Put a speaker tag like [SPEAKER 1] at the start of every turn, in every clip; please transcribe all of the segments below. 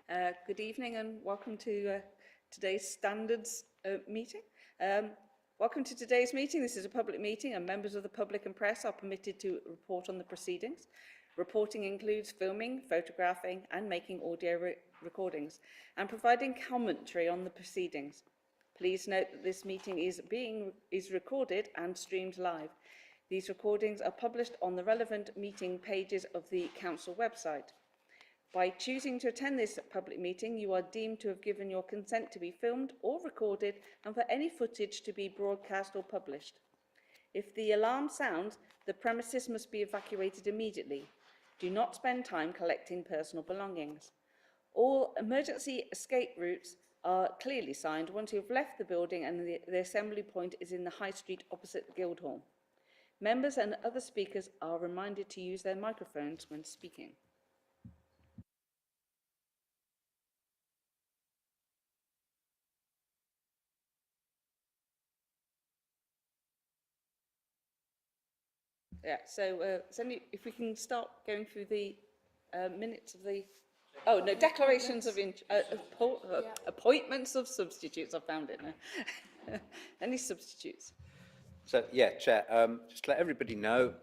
[SPEAKER 1] Good evening and welcome to today's standards meeting. Welcome to today's meeting. This is a public meeting and members of the public and press are permitted to report on the proceedings. Reporting includes filming, photographing and making audio recordings and providing commentary on the proceedings. Please note that this meeting is recorded and streamed live. These recordings are published on the relevant meeting pages of the council website. By choosing to attend this public meeting, you are deemed to have given your consent to be filmed or recorded and for any footage to be broadcast or published. If the alarm sounds, the premises must be evacuated immediately. Do not spend time collecting personal belongings. All emergency escape routes are clearly signed once you have left the building and the assembly point is in the High Street opposite Guildhall. Members and other speakers are reminded to use their microphones when speaking. Yeah, so if we can start going through the minutes of the... Oh, no, declarations of appointments of substitutes. I found it now. Any substitutes?
[SPEAKER 2] So, yeah, Chair, just to let everybody know,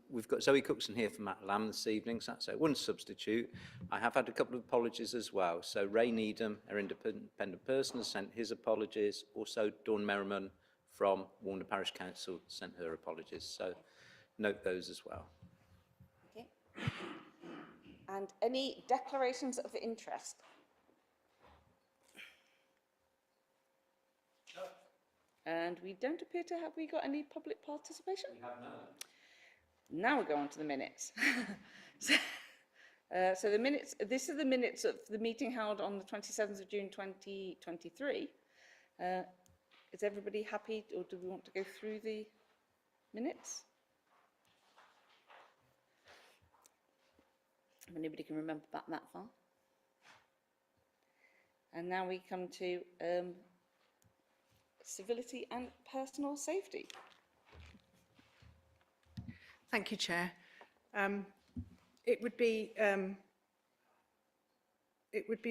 [SPEAKER 2] we've got Zoe Cookson here for Matt Lamb this evening, so that's one substitute. I have had a couple of apologies as well. So Ray Needham, our independent person, has sent his apologies. Also, Dawn Merriman from Warner Parish Council sent her apologies. So note those as well.
[SPEAKER 1] Okay. And any declarations of interest? No. And we don't appear to have, we got any public participation?
[SPEAKER 2] We have none.
[SPEAKER 1] Now we go on to the minutes. So the minutes, this is the minutes of the meeting held on the 27th of June 2023. Is everybody happy, or do we want to go through the minutes? If anybody can remember back that far. And now we come to civility and personal safety.
[SPEAKER 3] Thank you, Chair. It would be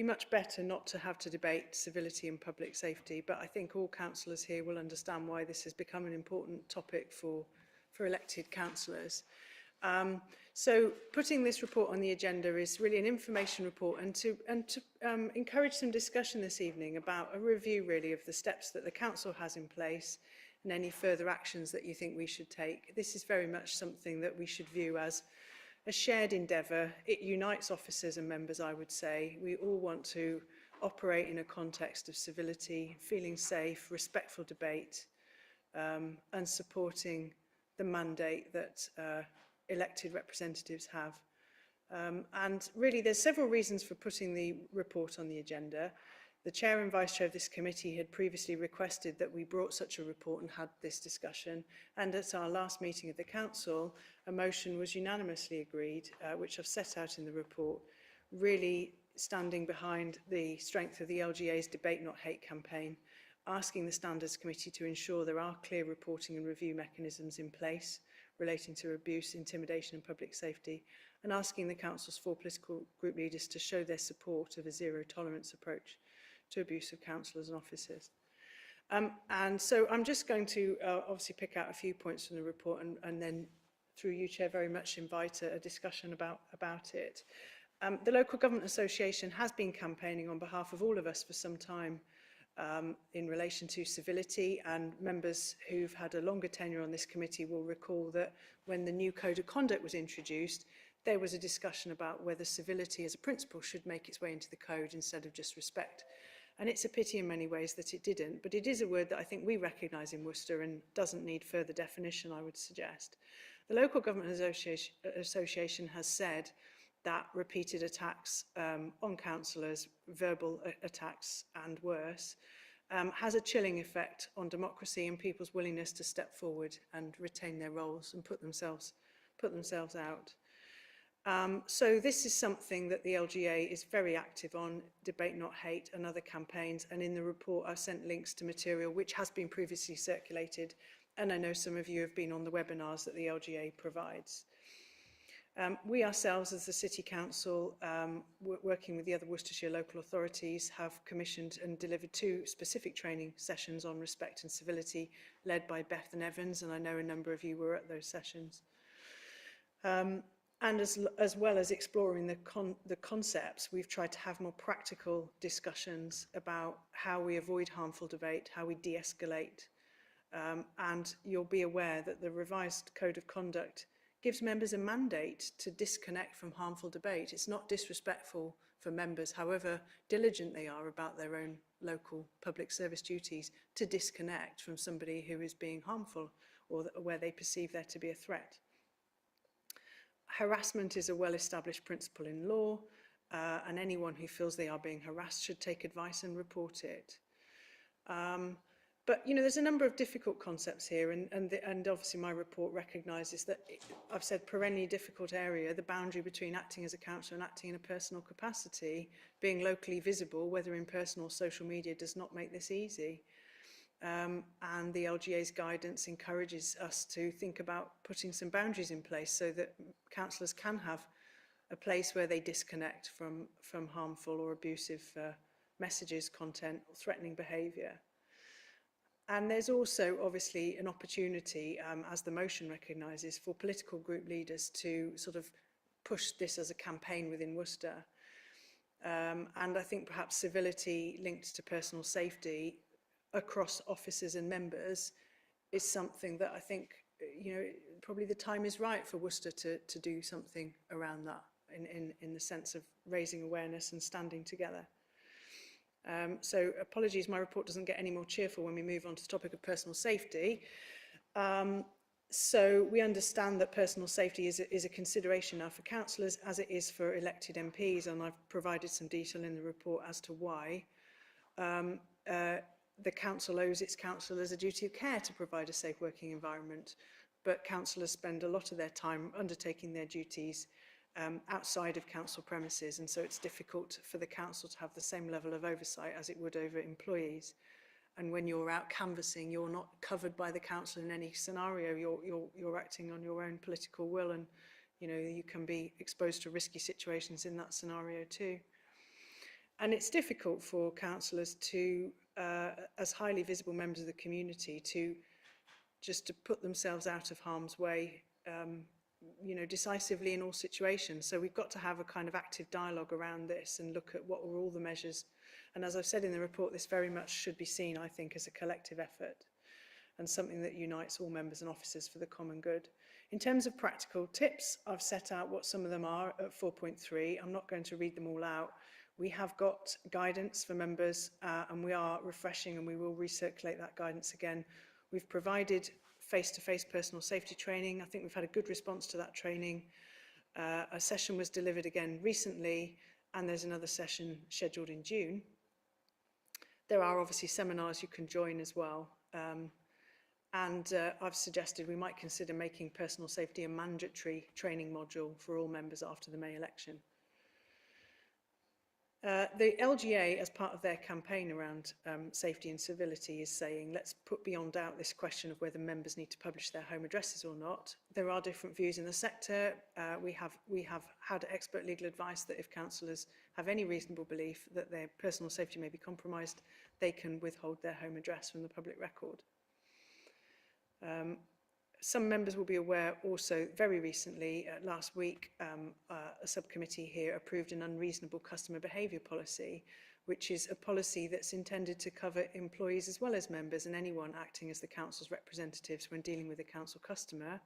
[SPEAKER 3] much better not to have to debate civility and public safety, but I think all councillors here will understand why this has become an important topic for elected councillors. So putting this report on the agenda is really an information report and to encourage some discussion this evening about a review really of the steps that the council has in place and any further actions that you think we should take. This is very much something that we should view as a shared endeavour. It unites officers and members, I would say. We all want to operate in a context of civility, feeling safe, respectful debate, and supporting the mandate that elected representatives have. And really, there's several reasons for putting the report on the agenda. The Chair and Vice Chair of this committee had previously requested that we brought such a report and had this discussion. And at our last meeting of the Council, a motion was unanimously agreed, which I've set out in the report, really standing behind the strength of the LGA's Debate Not Hate campaign, asking the Standards Committee to ensure there are clear reporting and review mechanisms in place relating to abuse, intimidation and public safety, and asking the Council's 4 political group leaders to show their support of a zero-tolerance approach to abuse of councillors and officers. And so I'm just going to obviously pick out a few points from the report and then, through you, Chair, very much invite a discussion about it. The Local Government Association has been campaigning on behalf of all of us for some time in relation to civility, and members who've had a longer tenure on this committee will recall that when the new Code of Conduct was introduced, there was a discussion about whether civility as a principle should make its way into the code instead of just respect. And it's a pity in many ways that it didn't, but it is a word that I think we recognise in Worcester and doesn't need further definition, I would suggest. The Local Government Association has said that repeated attacks on councillors, verbal attacks and worse, has a chilling effect on democracy and people's willingness to step forward and retain their roles and put themselves out. So this is something that the LGA is very active on, Debate Not Hate and other campaigns, and in the report I've sent links to material which has been previously circulated, and I know some of you have been on the webinars that the LGA provides. We ourselves, as the City Council, working with the other Worcestershire local authorities, have commissioned and delivered 2 specific training sessions on respect and civility, led by Bethan Evans, and I know a number of you were at those sessions. And as well as exploring the concepts, we've tried to have more practical discussions about how we avoid harmful debate, how we de-escalate, and you'll be aware that the revised Code of Conduct gives members a mandate to disconnect from harmful debate. It's not disrespectful for members, however diligent they are about their own local public service duties, to disconnect from somebody who is being harmful or where they perceive there to be a threat. Harassment is a well-established principle in law, and anyone who feels they are being harassed should take advice and report it. But, you know, there's a number of difficult concepts here, and obviously my report recognises that, I've said, perennially difficult area, the boundary between acting as a councillor and acting in a personal capacity, being locally visible, whether in person or social media, does not make this easy. And the LGA's guidance encourages us to think about putting some boundaries in place so that councillors can have a place where they disconnect from harmful or abusive messages, content, or threatening behaviour. And there's also obviously an opportunity, as the motion recognises, for political group leaders to sort of push this as a campaign within Worcester. And I think perhaps civility linked to personal safety across officers and members is something that I think, you know, probably the time is right for Worcester to do something around that in the sense of raising awareness and standing together. So apologies, my report doesn't get any more cheerful when we move on to the topic of personal safety. So we understand that personal safety is a consideration now for councillors, as it is for elected MPs, and I've provided some detail in the report as to why. The council owes its councillors a duty of care to provide a safe working environment, but councillors spend a lot of their time undertaking their duties outside of council premises, and so it's difficult for the council to have the same level of oversight as it would over employees. And when you're out canvassing, you're not covered by the council in any scenario. You're acting on your own political will, and you know you can be exposed to risky situations in that scenario too. And it's difficult for councillors to, as highly visible members of the community, to put themselves out of harm's way, you know, decisively in all situations. So we've got to have a kind of active dialogue around this and look at what were all the measures. And as I've said in the report, this very much should be seen, I think, as a collective effort and something that unites all members and officers for the common good. In terms of practical tips, I've set out what some of them are at 4.3. I'm not going to read them all out. We have got guidance for members and we are refreshing, and we will recirculate that guidance again. We've provided face-to-face personal safety training. I think we've had a good response to that training. A session was delivered again recently, and there's another session scheduled in June. There are obviously seminars you can join as well. And I've suggested we might consider making personal safety a mandatory training module for all members after the May election. The LGA, as part of their campaign around safety and civility, is saying, let's put beyond doubt this question of whether members need to publish their home addresses or not. There are different views in the sector. We have had expert legal advice that if councillors have any reasonable belief that their personal safety may be compromised, they can withhold their home address from the public record. Some members will be aware also, very recently, last week, a subcommittee here approved an unreasonable customer behaviour policy, which is a policy that's intended to cover employees as well as members and anyone acting as the council's representatives when dealing with a council customer.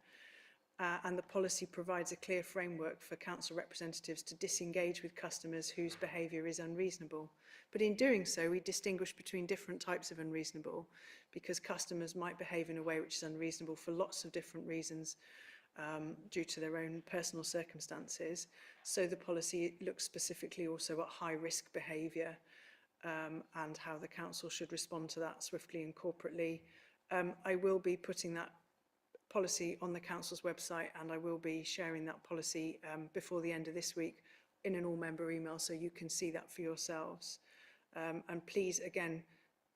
[SPEAKER 3] And the policy provides a clear framework for council representatives to disengage with customers whose behaviour is unreasonable. But in doing so, we distinguish between different types of unreasonable, because customers might behave in a way which is unreasonable for lots of different reasons due to their own personal circumstances. So the policy looks specifically also at high-risk behaviour and how the council should respond to that swiftly and corporately. I will be putting that policy on the council's website, and I will be sharing that policy before the end of this week in an all-member email, so you can see that for yourselves. And please, again,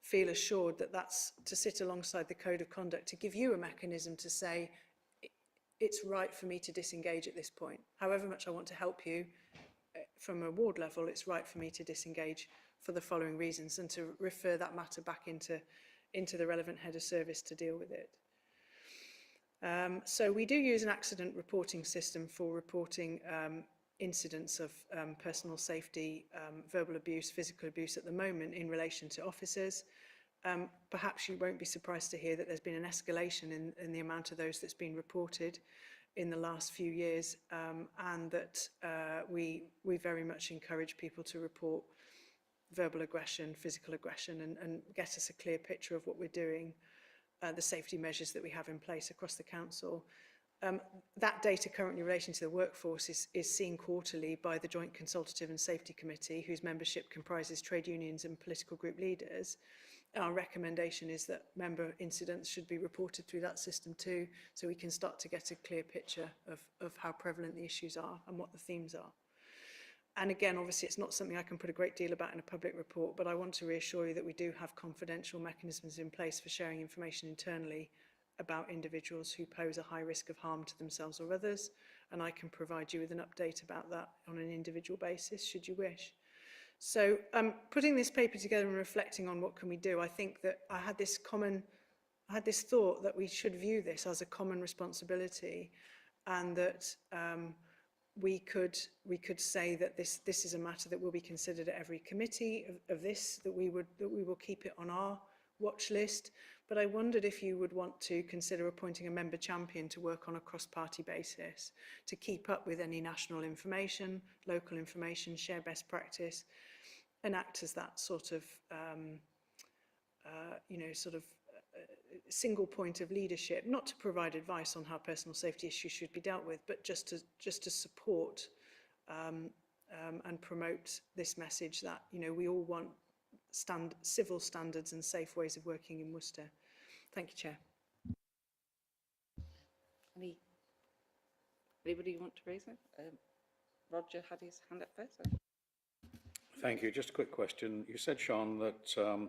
[SPEAKER 3] feel assured that that's to sit alongside the Code of Conduct to give you a mechanism to say, it's right for me to disengage at this point. However much I want to help you from a ward level, it's right for me to disengage for the following reasons and to refer that matter back into the relevant head of service to deal with it. So we do use an accident reporting system for reporting incidents of personal safety, verbal abuse, physical abuse at the moment in relation to officers. Perhaps you won't be surprised to hear that there's been an escalation in the amount of those that's been reported in the last few years, and that we very much encourage people to report verbal aggression, physical aggression, and get us a clear picture of what we're doing, the safety measures that we have in place across the council. That data currently in relation to the workforce is seen quarterly by the Joint Consultative and Safety Committee, whose membership comprises trade unions and political group leaders. Our recommendation is that member incidents should be reported through that system too, so we can start to get a clear picture of how prevalent the issues are and what the themes are. And again, obviously, it's not something I can put a great deal about in a public report, but I want to reassure you that we do have confidential mechanisms in place for sharing information internally about individuals who pose a high risk of harm to themselves or others, and I can provide you with an update about that on an individual basis, should you wish. So putting this paper together and reflecting on what can we do, I think that I had this thought that we should view this as a common responsibility, and that we could say that this is a matter that will be considered at every committee of this, that we will keep it on our watch list. But I wondered if you would want to consider appointing a member champion to work on a cross-party basis to keep up with any national information, local information, share best practice, and act as that sort of, single point of leadership, not to provide advice on how personal safety issues should be dealt with, but just to support and promote this message that, you know, we all want civil standards and safe ways of working in Worcester. Thank you, Chair.
[SPEAKER 1] Anybody want to raise it? Roger had his hand up first.
[SPEAKER 4] Thank you. Just a quick question. You said, Sean, that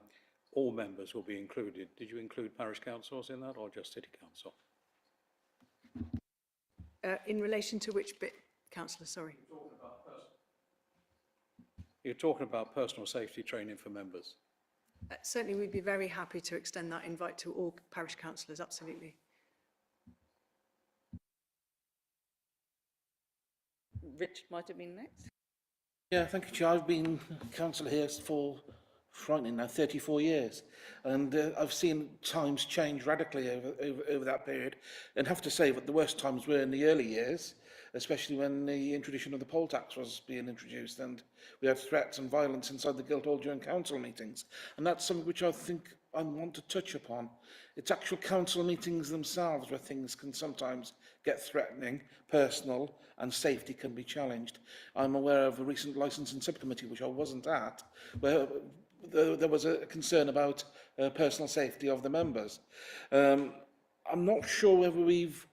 [SPEAKER 4] all members will be included. Did you include parish councils in that, or just city council?
[SPEAKER 3] In relation to which bit, Councillor, sorry?
[SPEAKER 4] You're talking about personal safety training for members.
[SPEAKER 3] Certainly, we'd be very happy to extend that invite to all parish councillors, absolutely.
[SPEAKER 1] Richard might have been next.
[SPEAKER 5] Yeah, thank you, Chair. I've been councillor here for frightening now 34 years, and I've seen times change radically over that period, and have to say that the worst times were in the early years, especially when the introduction of the poll tax was being introduced, and we had threats and violence inside the Guildhall during council meetings. And that's something which I think I want to touch upon. It's actual council meetings themselves where things can sometimes get threatening, personal, and safety can be challenged. I'm aware of a recent licensing subcommittee, which I wasn't at, where there was a concern about personal safety of the members. I'm not sure whether we've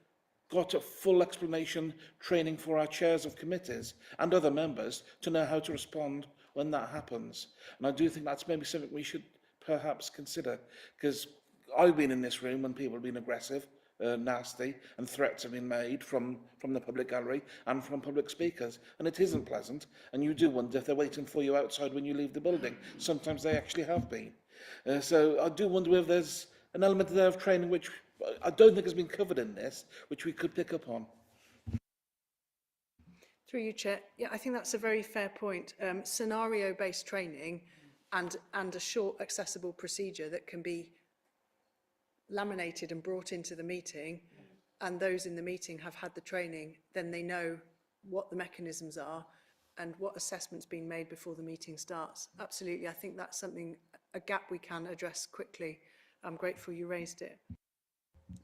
[SPEAKER 5] got a full explanation training for our chairs of committees and other members to know how to respond when that happens. And I do think that's maybe something we should perhaps consider, because I've been in this room when people have been aggressive, nasty, and threats have been made from the public gallery and from public speakers, and it isn't pleasant, and you do wonder if they're waiting for you outside when you leave the building. Sometimes they actually have been. So I do wonder if there's an element there of training which I don't think has been covered in this, which we could pick up on.
[SPEAKER 3] Through you, Chair. Yeah, I think that's a very fair point. Scenario-based training and a short, accessible procedure that can be laminated and brought into the meeting, and those in the meeting have had the training, then they know what the mechanisms are and what assessment's been made before the meeting starts. Absolutely, I think that's something, a gap we can address quickly. I'm grateful you raised it.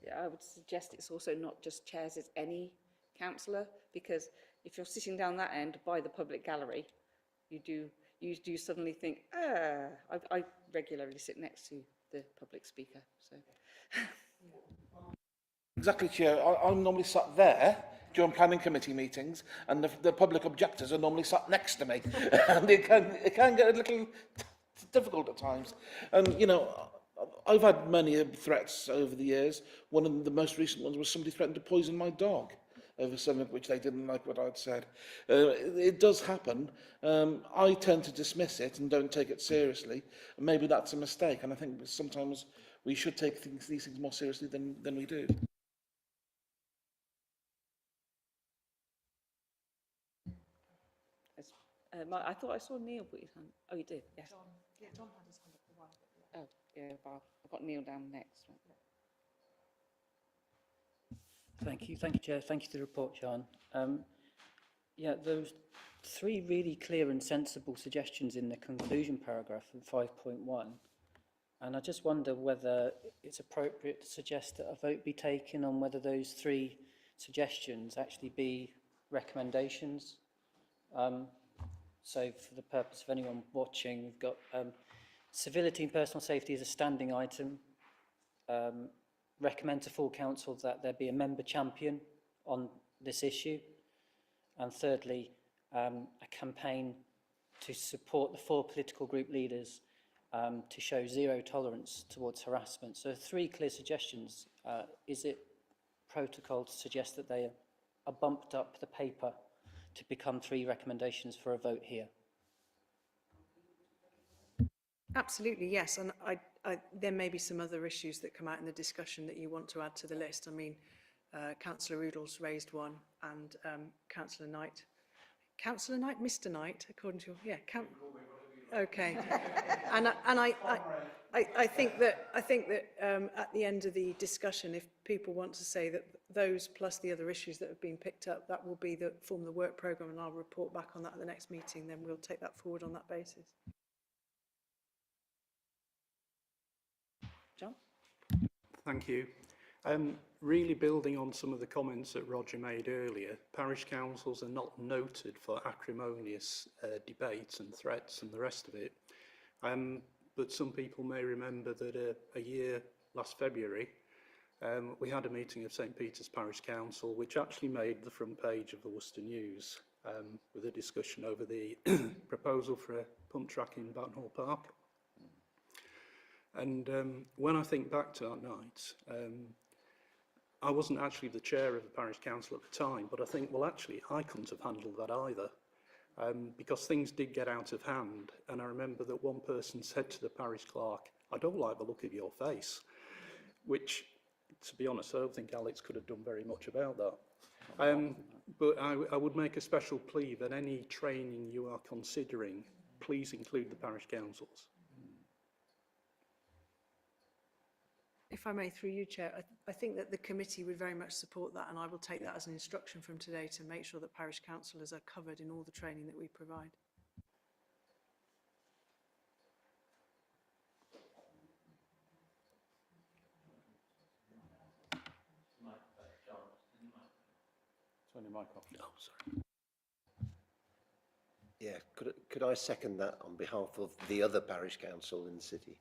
[SPEAKER 1] Yeah, I would suggest it's also not just chairs, it's any councillor, because if you're sitting down that end by the public gallery, you do suddenly think, I regularly sit next to the public speaker. So.
[SPEAKER 5] Exactly, Chair. I'm normally sat there during planning committee meetings, and the public objectors are normally sat next to me, and it can get a little difficult at times. And you know, I've had many threats over the years. One of the most recent ones was somebody threatened to poison my dog over something which they didn't like what I'd said. It does happen. I tend to dismiss it and don't take it seriously. And maybe that's a mistake. And I think sometimes we should take these things more seriously than we do.
[SPEAKER 1] I thought I saw Neil put his hand. Oh, you did? Yes.
[SPEAKER 3] John had his hand up for a while.
[SPEAKER 1] Oh, yeah, well, I've got Neil down next.
[SPEAKER 6] Thank you, Chair. Thank you for the report, John. Yeah, those three really clear and sensible suggestions in the conclusion paragraph of 5.1. And I just wonder whether it's appropriate to suggest that a vote be taken on whether those three suggestions actually be recommendations. So for the purpose of anyone watching, we've got civility and personal safety as a standing item. Recommend to full council that there be a member champion on this issue. And thirdly, a campaign to support the 4 political group leaders to show zero tolerance towards harassment. So 3 clear suggestions. Is it protocol to suggest that they are bumped up the paper to become 3 recommendations for a vote here?
[SPEAKER 3] Absolutely, yes. And there may be some other issues that come out in the discussion that you want to add to the list. I mean, Councillor Oodles raised one, and Councillor Knight. Councillor Knight, Mr. Knight, according to your, yeah, okay. And I think that at the end of the discussion, if people want to say that those plus the other issues that have been picked up, that will be form the work programme, and I'll report back on that at the next meeting. Then we'll take that forward on that basis.
[SPEAKER 1] John?
[SPEAKER 4] Thank you. Really building on some of the comments that Roger made earlier, parish councils are not noted for acrimonious debates and threats and the rest of it. But some people may remember that a year last February, we had a meeting of St Peter's Parish Council, which actually made the front page of the Worcester News with a discussion over the proposal for a pump track in Battenhall Park. And when I think back to that night, I wasn't actually the chair of the parish council at the time, but I think, well, actually, I couldn't have handled that either, because things did get out of hand. And I remember that one person said to the parish clerk, "I don't like the look of your face," which, to be honest, I don't think Alex could have done very much about that. But I would make a special plea that any training you are considering, please include the parish councils.
[SPEAKER 3] If I may, through you, Chair, I think that the committee would very much support that, and I will take that as an instruction from today to make sure that parish councillors are covered in all the training that we provide.
[SPEAKER 4] Turn your mic off.
[SPEAKER 7] Oh, sorry. Yeah, could I second that on behalf of the other parish council in the city?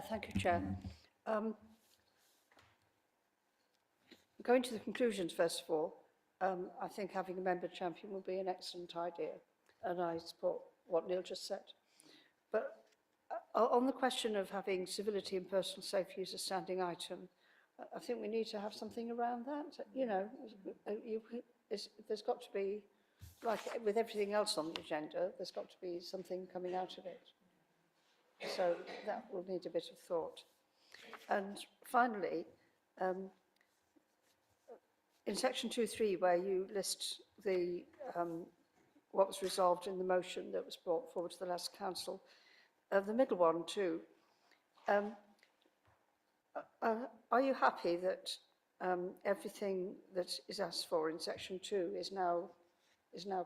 [SPEAKER 8] Thank you, Chair. Going to the conclusions, first of all, I think having a member champion will be an excellent idea, and I support what Neil just said. But on the question of having civility and personal safety as a standing item, I think we need to have something around that. You know, there's got to be, like with everything else on the agenda, there's got to be something coming out of it. So that will need a bit of thought. And finally, in section 2.3, where you list the what was resolved in the motion that was brought forward to the last council, the middle one too, are you happy that everything that is asked for in section 2 is now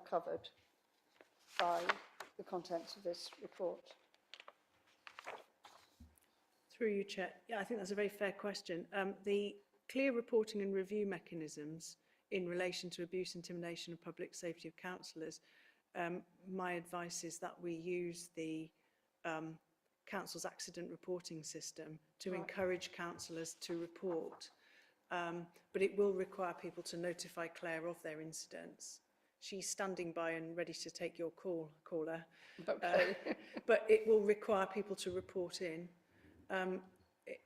[SPEAKER 8] covered by the contents of this report?
[SPEAKER 3] Through you, Chair. Yeah, I think that's a very fair question. The clear reporting and review mechanisms in relation to abuse, intimidation and public safety of councillors, my advice is that we use the council's accident reporting system to encourage councillors to report. But it will require people to notify Claire of their incidents. she's standing by and ready to take your caller.
[SPEAKER 1] Okay.
[SPEAKER 3] But it will require people to report in.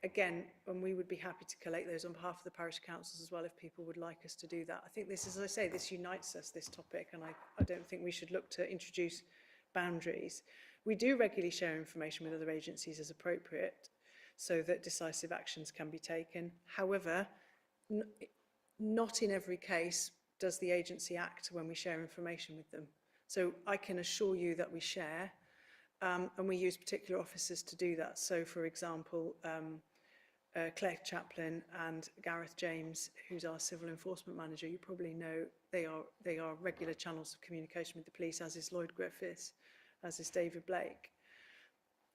[SPEAKER 3] Again, and we would be happy to collate those on behalf of the parish councils as well if people would like us to do that. I think this, as I say, this unites us, this topic, and I don't think we should look to introduce boundaries. We do regularly share information with other agencies as appropriate so that decisive actions can be taken. However, not in every case does the agency act when we share information with them. So I can assure you that we share, and we use particular officers to do that. So, for example, Claire Chaplin and Gareth James, who's our civil enforcement manager, you probably know they are regular channels of communication with the police, as is Lloyd Griffiths, as is David Blake.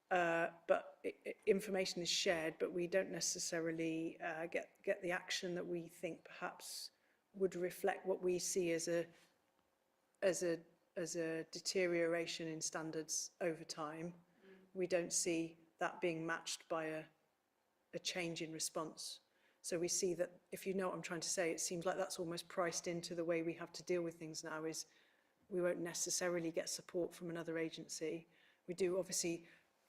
[SPEAKER 3] But information is shared, but we don't necessarily get the action that we think perhaps would reflect what we see as a deterioration in standards over time. We don't see that being matched by a change in response. So we see that, if you know what I'm trying to say, it seems like that's almost priced into the way we have to deal with things now, is we won't necessarily get support from another agency. We do obviously,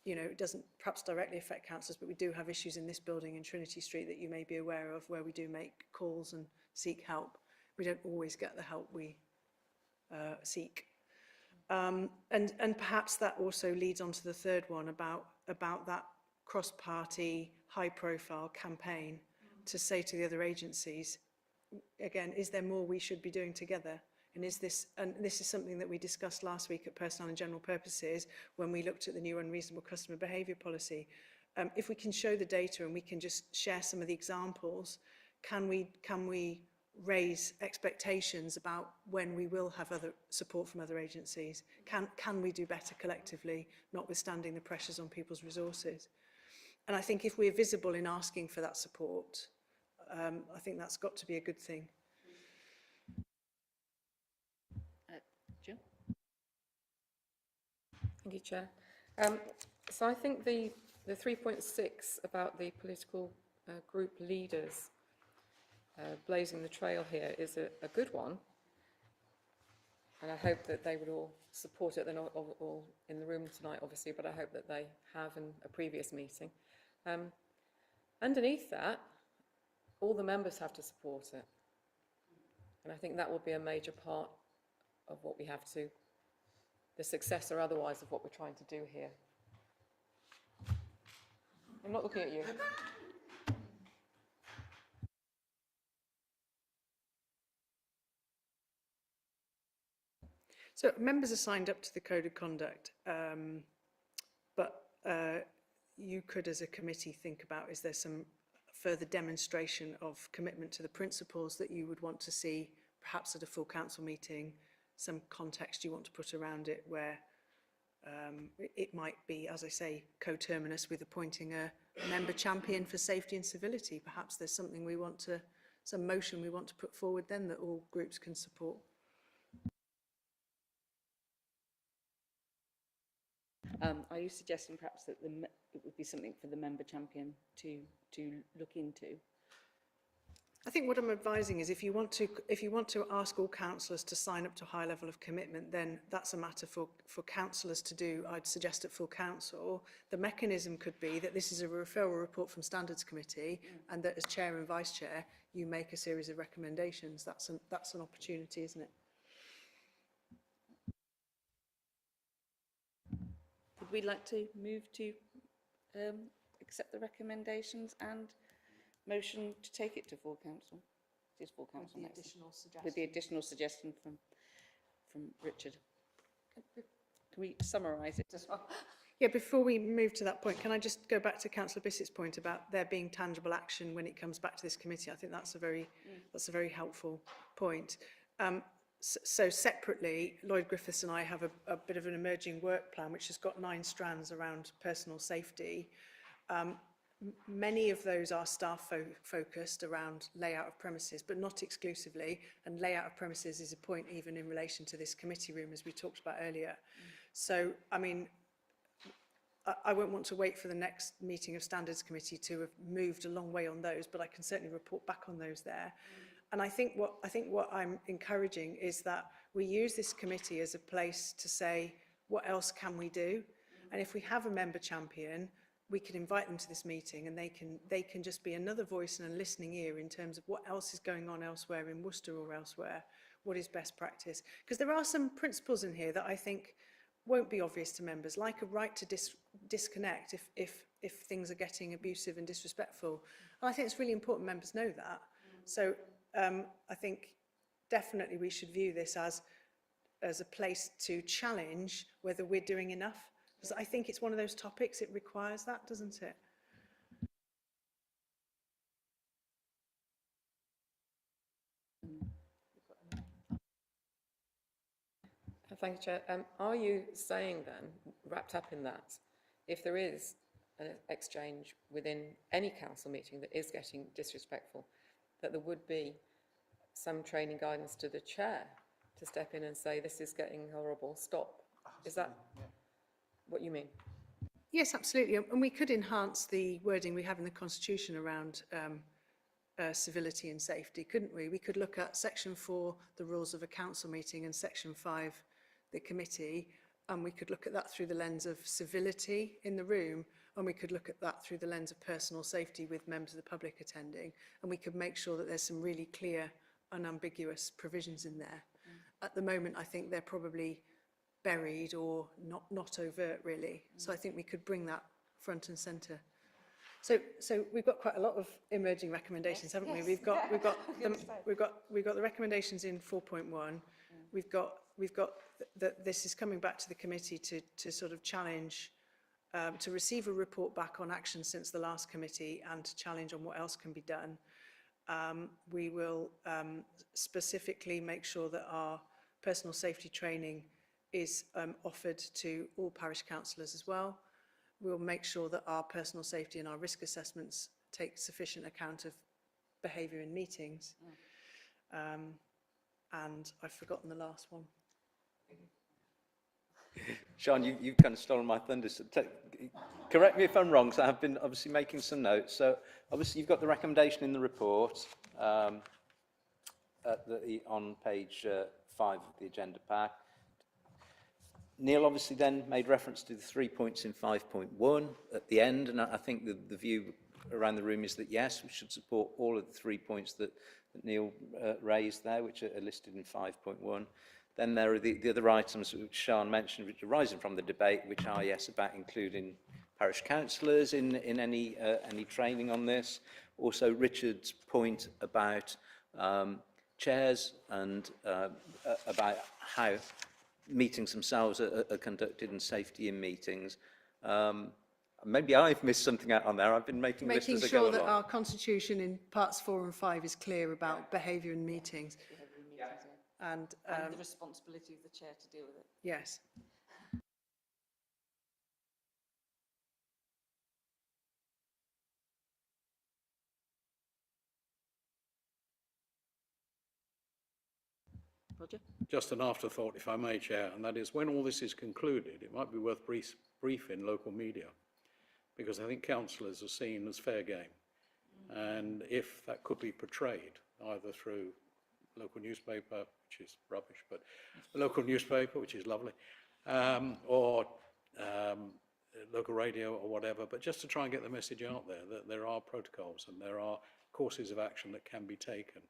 [SPEAKER 3] you know, it doesn't perhaps directly affect councillors, but we do have issues in this building in Trinity Street that you may be aware of, where we do make calls and seek help. We don't always get the help we seek. And perhaps that also leads on to the third one about that cross-party, high-profile campaign to say to the other agencies, again, is there more we should be doing together? And this is something that we discussed last week at Personnel and General Purposes when we looked at the new unreasonable customer behaviour policy. If we can show the data and we can just share some of the examples, can we raise expectations about when we will have other support from other agencies? Can we do better collectively, notwithstanding the pressures on people's resources? And I think if we're visible in asking for that support, I think that's got to be a good thing.
[SPEAKER 1] Jill?
[SPEAKER 9] Thank you, Chair. So I think the 3.6 about the political group leaders blazing the trail here is a good one. And I hope that they would all support it. They're not all in the room tonight, obviously, but I hope that they have in a previous meeting. Underneath that, all the members have to support it. And I think that will be a major part of what we have to, the success or otherwise of what we're trying to do here. I'm not looking at you.
[SPEAKER 3] So members are signed up to the Code of Conduct, but you could, as a committee, think about, is there some further demonstration of commitment to the principles that you would want to see, perhaps at a full council meeting, some context you want to put around it where it might be, as I say, coterminous with appointing a member champion for safety and civility. Perhaps there's something we want to, some motion we want to put forward then that all groups can support.
[SPEAKER 1] Are you suggesting perhaps that it would be something for the member champion to look into?
[SPEAKER 3] I think what I'm advising is if you want to ask all councillors to sign up to a high level of commitment, then that's a matter for councillors to do. I'd suggest at full council. The mechanism could be that this is a referral report from Standards Committee, and that as chair and vice chair, you make a series of recommendations. That's an opportunity, isn't it?
[SPEAKER 1] Would we like to move to accept the recommendations and motion to take it to full council? It is full council next. With the additional suggestion from Richard. Can we summarise it as well?
[SPEAKER 3] Yeah, before we move to that point, can I just go back to Councillor Bissett's point about there being tangible action when it comes back to this committee? I think that's a very helpful point. So separately, Lloyd Griffiths and I have a bit of an emerging work plan which has got 9 strands around personal safety. Many of those are staff focused around layout of premises, but not exclusively. And layout of premises is a point even in relation to this committee room, as we talked about earlier. So, I mean, I won't want to wait for the next meeting of Standards Committee to have moved a long way on those, but I can certainly report back on those there. And I think what I'm encouraging is that we use this committee as a place to say, what else can we do? And if we have a member champion, we can invite them to this meeting, and they can just be another voice and a listening ear in terms of what else is going on elsewhere in Worcester or elsewhere, what is best practice. Because there are some principles in here that I think won't be obvious to members, like a right to disconnect if things are getting abusive and disrespectful. And I think it's really important members know that. So I think definitely we should view this as a place to challenge whether we're doing enough. Because I think it's one of those topics, it requires that, doesn't it?
[SPEAKER 9] Thank you, Chair. Are you saying then, wrapped up in that, if there is an exchange within any council meeting that is getting disrespectful, that there would be some training guidance to the chair to step in and say, this is getting horrible, stop? Is that what you mean?
[SPEAKER 3] Yes, absolutely. And we could enhance the wording we have in the Constitution around civility and safety, couldn't we? We could look at Section 4, the rules of a council meeting, and Section 5, the committee, and we could look at that through the lens of civility in the room, and we could look at that through the lens of personal safety with members of the public attending, and we could make sure that there's some really clear, unambiguous provisions in there. At the moment, I think they're probably buried or not overt, really. So I think we could bring that front and centre. So we've got quite a lot of emerging recommendations, haven't we? We've got the recommendations in 4.1. We've got that this is coming back to the committee to sort of challenge, to receive a report back on action since the last committee and to challenge on what else can be done. We will specifically make sure that our personal safety training is offered to all parish councillors as well. We'll make sure that our personal safety and our risk assessments take sufficient account of behaviour in meetings. And I've forgotten the last one.
[SPEAKER 2] Sean, you've kind of stolen my thunder. So correct me if I'm wrong, because I have been obviously making some notes. So obviously you've got the recommendation in the report on page 5 of the agenda pack. Neil obviously then made reference to the 3 points in 5.1 at the end, and I think the view around the room is that yes, we should support all of the 3 points that Neil raised there, which are listed in 5.1. Then there are the other items which Sean mentioned, which are arising from the debate, which are, yes, about including parish councillors in any training on this. Also, Richard's point about chairs and about how meetings themselves are conducted and safety in meetings. Maybe I've missed something out on there. I've been making lists as I go along.
[SPEAKER 3] Making sure that our constitution in parts 4 and 5 is clear about behaviour in meetings. And
[SPEAKER 1] the responsibility of the chair to deal with it.
[SPEAKER 3] yes.
[SPEAKER 1] Roger?
[SPEAKER 4] Just an afterthought, if I may, Chair, and that is when all this is concluded, it might be worth briefing local media, because I think councillors are seen as fair game. And if that could be portrayed either through local newspaper, which is rubbish, but a local newspaper, which is lovely, or local radio or whatever, but just to try and get the message out there that there are protocols and there are courses of action that can be taken,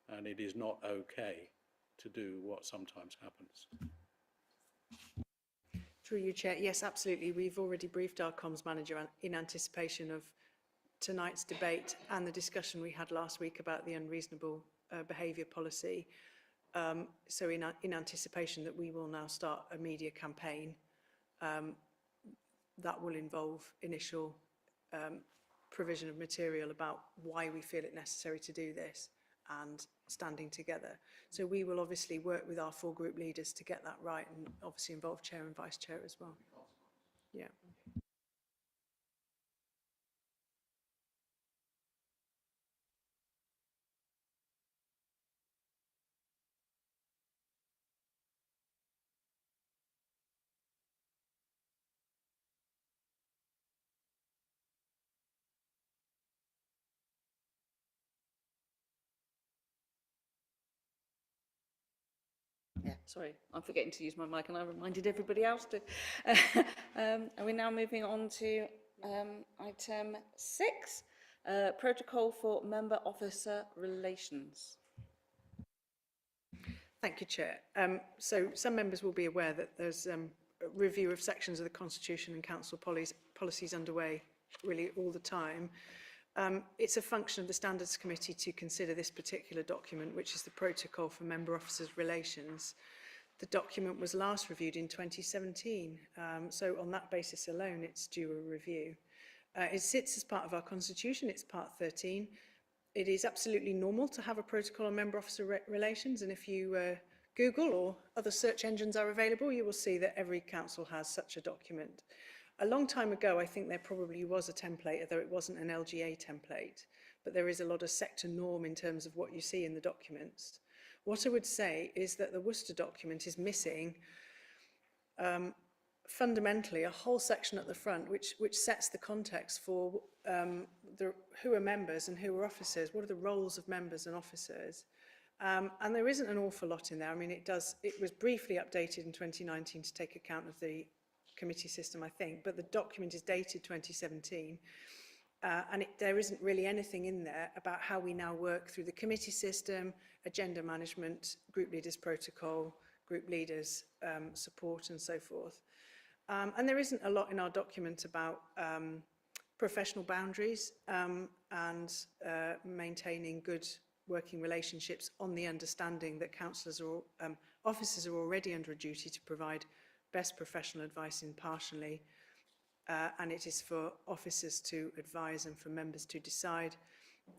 [SPEAKER 4] and it is not okay to do what sometimes happens.
[SPEAKER 3] Through you, Chair. Yes, absolutely. We've already briefed our comms manager in anticipation of tonight's debate and the discussion we had last week about the unreasonable behaviour policy. So in anticipation that we will now start a media campaign that will involve initial provision of material about why we feel it necessary to do this and standing together. So we will obviously work with our 4 group leaders to get that right, and obviously involve chair and vice chair as well. Yeah.
[SPEAKER 1] Sorry, I'm forgetting to use my mic and I reminded everybody else to. And we're now moving on to item 6, protocol for member officer relations.
[SPEAKER 3] Thank you, Chair. So some members will be aware that there's a review of sections of the Constitution and Council policies underway really all the time. It's a function of the Standards Committee to consider this particular document, which is the Protocol for Member Officers' Relations. The document was last reviewed in 2017, so on that basis alone, it's due a review. It sits as part of our Constitution, it's part 13. It is absolutely normal to have a protocol on member-officer relations, and if you Google or other search engines are available, you will see that every council has such a document. A long time ago, I think there probably was a template, although it wasn't an LGA template, but there is a lot of sector norm in terms of what you see in the documents. What I would say is that the Worcester document is missing fundamentally a whole section at the front which sets the context for who are members and who are officers, what are the roles of members and officers. And there isn't an awful lot in there. I mean, it was briefly updated in 2019 to take account of the committee system, I think, but the document is dated 2017. And there isn't really anything in there about how we now work through the committee system, agenda management, group leaders protocol, group leaders support and so forth. And there isn't a lot in our document about professional boundaries and maintaining good working relationships on the understanding that councillors or officers are already under a duty to provide best professional advice impartially. And it is for officers to advise and for members to decide.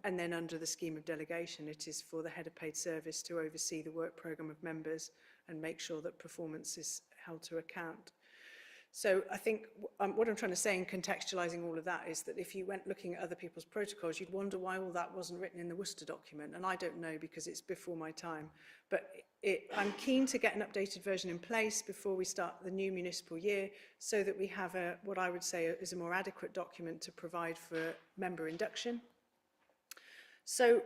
[SPEAKER 3] And then under the scheme of delegation, it is for the head of paid service to oversee the work programme of members and make sure that performance is held to account. So I think what I'm trying to say in contextualising all of that is that if you went looking at other people's protocols, you'd wonder why all that wasn't written in the Worcester document. And I don't know because it's before my time. But I'm keen to get an updated version in place before we start the new municipal year so that we have what I would say is a more adequate document to provide for member induction. So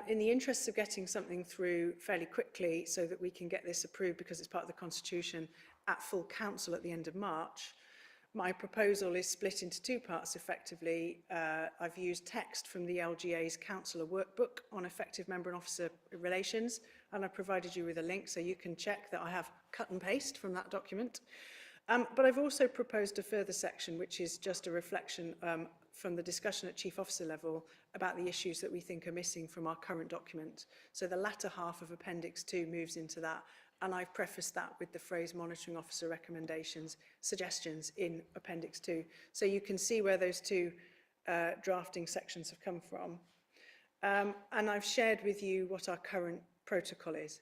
[SPEAKER 3] in the interests of getting something through fairly quickly so that we can get this approved because it's part of the Constitution at full council at the end of March, my proposal is split into two parts effectively. I've used text from the LGA's councillor workbook on effective member and officer relations, and I've provided you with a link so you can check that I have cut and paste from that document. But I've also proposed a further section which is just a reflection from the discussion at chief officer level about the issues that we think are missing from our current document. So the latter half of Appendix 2 moves into that, and I've prefaced that with the phrase monitoring officer recommendations, suggestions in Appendix 2. So you can see where those two drafting sections have come from. And I've shared with you what our current protocol is.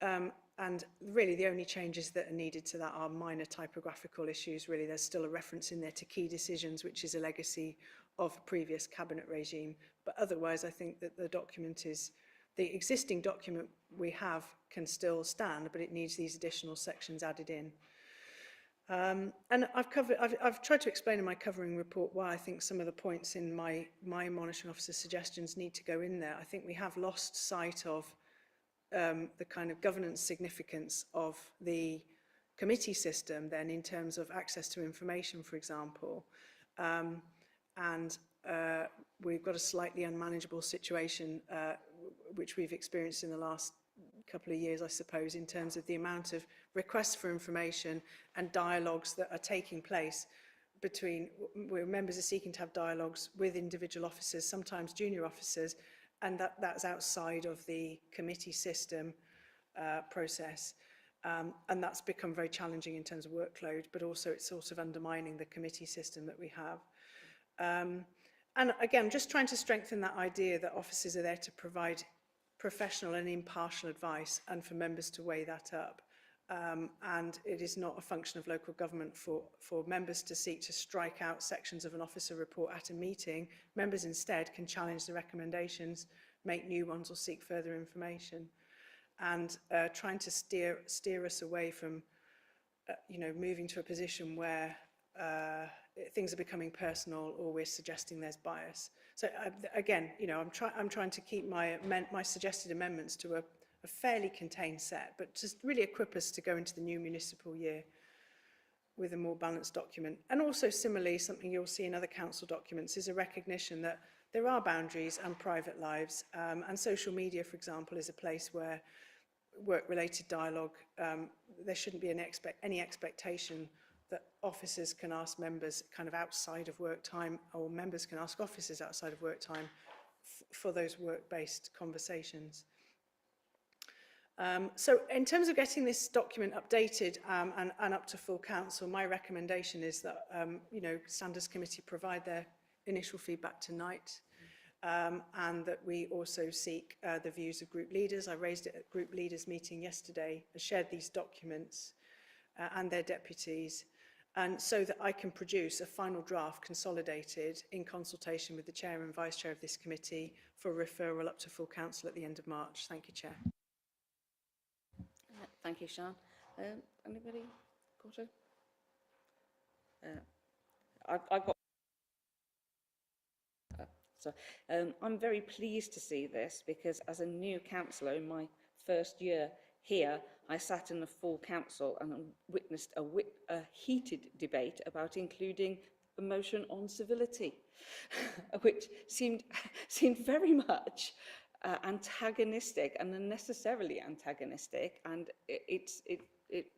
[SPEAKER 3] And really the only changes that are needed to that are minor typographical issues. Really, there's still a reference in there to key decisions, which is a legacy of a previous cabinet regime. But otherwise, I think that the document is, the existing document we have can still stand, but it needs these additional sections added in. And I've tried to explain in my covering report why I think some of the points in my monitoring officer suggestions need to go in there. I think we have lost sight of the kind of governance significance of the committee system then in terms of access to information, for example. And we've got a slightly unmanageable situation which we've experienced in the last couple of years, I suppose, in terms of the amount of requests for information and dialogues that are taking place between where members are seeking to have dialogues with individual officers, sometimes junior officers, and that's outside of the committee system process. And that's become very challenging in terms of workload, but also it's sort of undermining the committee system that we have. And again, just trying to strengthen that idea that officers are there to provide professional and impartial advice and for members to weigh that up. And it is not a function of local government for members to seek to strike out sections of an officer report at a meeting. Members instead can challenge the recommendations, make new ones or seek further information. And trying to steer us away from, moving to a position where things are becoming personal or we're suggesting there's bias. So again, I'm trying to keep my suggested amendments to a fairly contained set, but just really equip us to go into the new municipal year with a more balanced document. And also similarly, something you'll see in other council documents is a recognition that there are boundaries and private lives, and social media, for example, is a place where work-related dialogue, there shouldn't be any expectation that officers can ask members kind of outside of work time, or members can ask officers outside of work time for those work-based conversations. So in terms of getting this document updated and up to full council, my recommendation is that, you know, Standards Committee provide their initial feedback tonight, and that we also seek the views of group leaders. I raised it at group leaders meeting yesterday. I shared these documents and their deputies, and so that I can produce a final draft consolidated in consultation with the chair and vice chair of this committee for referral up to full council at the end of March. Thank you, Chair.
[SPEAKER 1] Thank you, Sian. Anybody got a? I've got. I'm very pleased to see this because as a new councillor in my first year here, I sat in the full council and witnessed a heated debate about including a motion on civility, which seemed very much antagonistic and unnecessarily antagonistic, and it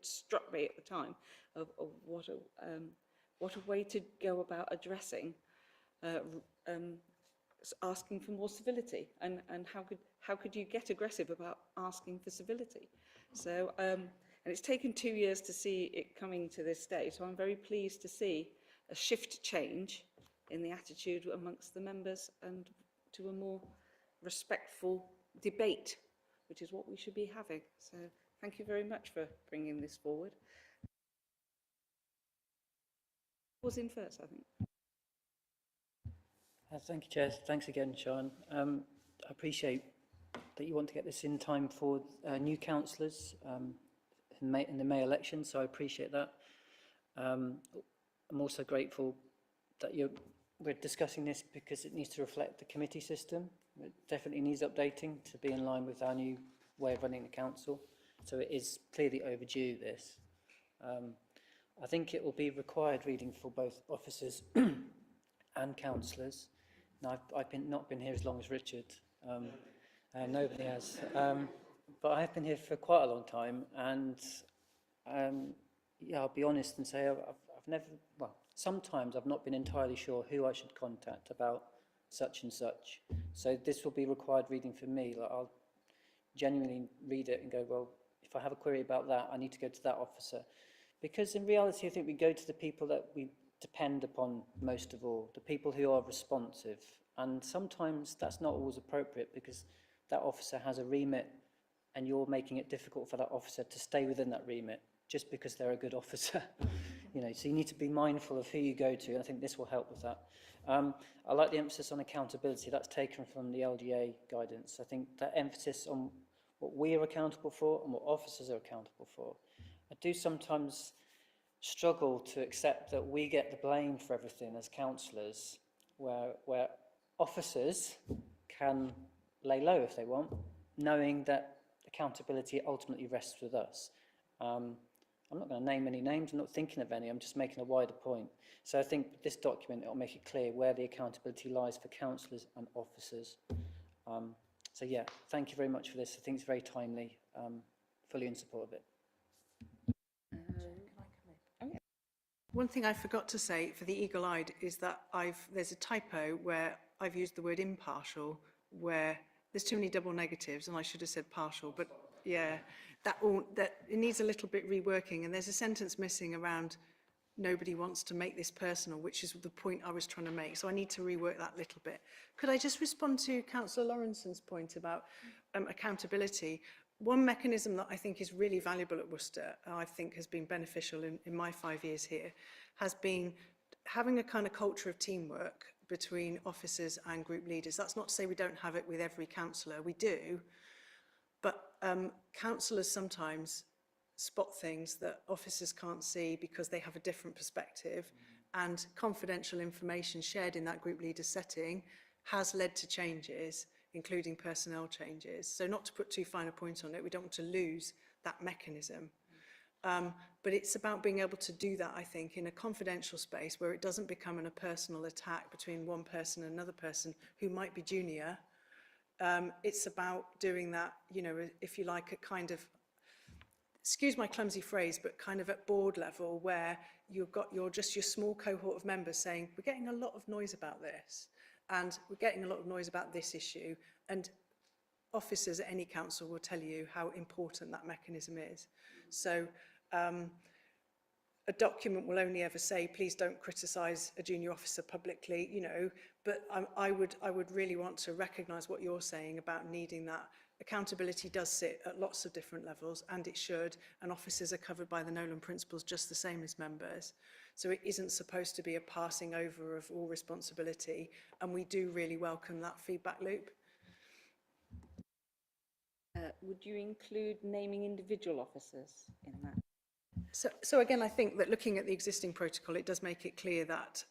[SPEAKER 1] struck me at the time of what a way to go about addressing asking for more civility, and how could you get aggressive about asking for civility? So and it's taken 2 years to see it coming to this stage, so I'm very pleased to see a shift change in the attitude amongst the members and to a more respectful debate, which is what we should be having. So thank you very much for bringing this forward. Who was in first, I think?
[SPEAKER 6] Thank you, Chair. Thanks again, Sian. I appreciate that you want to get this in time for new councillors in the May election, so I appreciate that. I'm also grateful that we're discussing this because it needs to reflect the committee system. It definitely needs updating to be in line with our new way of running the council, so it is clearly overdue, this. I think it will be required reading for both officers and councillors. Now, I've not been here as long as Richard, nobody has, but I have been here for quite a long time, and yeah, I'll be honest and say I've never, well, sometimes I've not been entirely sure who I should contact about such and such. So this will be required reading for me. Like, I'll genuinely read it and go, well, if I have a query about that, I need to go to that officer. Because in reality, I think we go to the people that we depend upon most of all, the people who are responsive. And sometimes that's not always appropriate because that officer has a remit and you're making it difficult for that officer to stay within that remit just because they're a good officer. You know, so you need to be mindful of who you go to, and I think this will help with that. I like the emphasis on accountability. That's taken from the LDA guidance. I think that emphasis on what we are accountable for and what officers are accountable for. I do sometimes struggle to accept that we get the blame for everything as councillors, where officers can lay low if they want, knowing that accountability ultimately rests with us. I'm not going to name any names, I'm not thinking of any, I'm just making a wider point. So I think this document, it will make it clear where the accountability lies for councillors and officers. So yeah, thank you very much for this. I think it's very timely, fully in support of it.
[SPEAKER 3] One thing I forgot to say for the eagle-eyed is that there's a typo where I've used the word impartial, where there's too many double negatives, and I should have said partial, but yeah, that it needs a little bit reworking, and there's a sentence missing around nobody wants to make this personal, which is the point I was trying to make, so I need to rework that little bit. Could I just respond to Councillor Lawrenson's point about accountability? One mechanism that I think is really valuable at Worcester, and I think has been beneficial in my 5 years here, has been having a kind of culture of teamwork between officers and group leaders. That's not to say we don't have it with every councillor, we do, but councillors sometimes spot things that officers can't see because they have a different perspective, and confidential information shared in that group leader setting has led to changes including personnel changes. So not to put too fine a point on it, we don't want to lose that mechanism. But it's about being able to do that, I think, in a confidential space where it doesn't become a personal attack between one person and another person who might be junior. It's about doing that, you know, if you like, a kind of, excuse my clumsy phrase, but kind of at board level where you've got your small cohort of members saying, we're getting a lot of noise about this, and we're getting a lot of noise about this issue, and officers at any council will tell you how important that mechanism is. So a document will only ever say, please don't criticise a junior officer publicly, you know, but I would really want to recognise what you're saying about needing that. Accountability does sit at lots of different levels, and it should, and officers are covered by the Nolan Principles just the same as members. So it isn't supposed to be a passing over of all responsibility, and we do really welcome that feedback loop.
[SPEAKER 1] Would you include naming individual officers in that?
[SPEAKER 3] So again, I think that looking at the existing protocol, it does make it clear that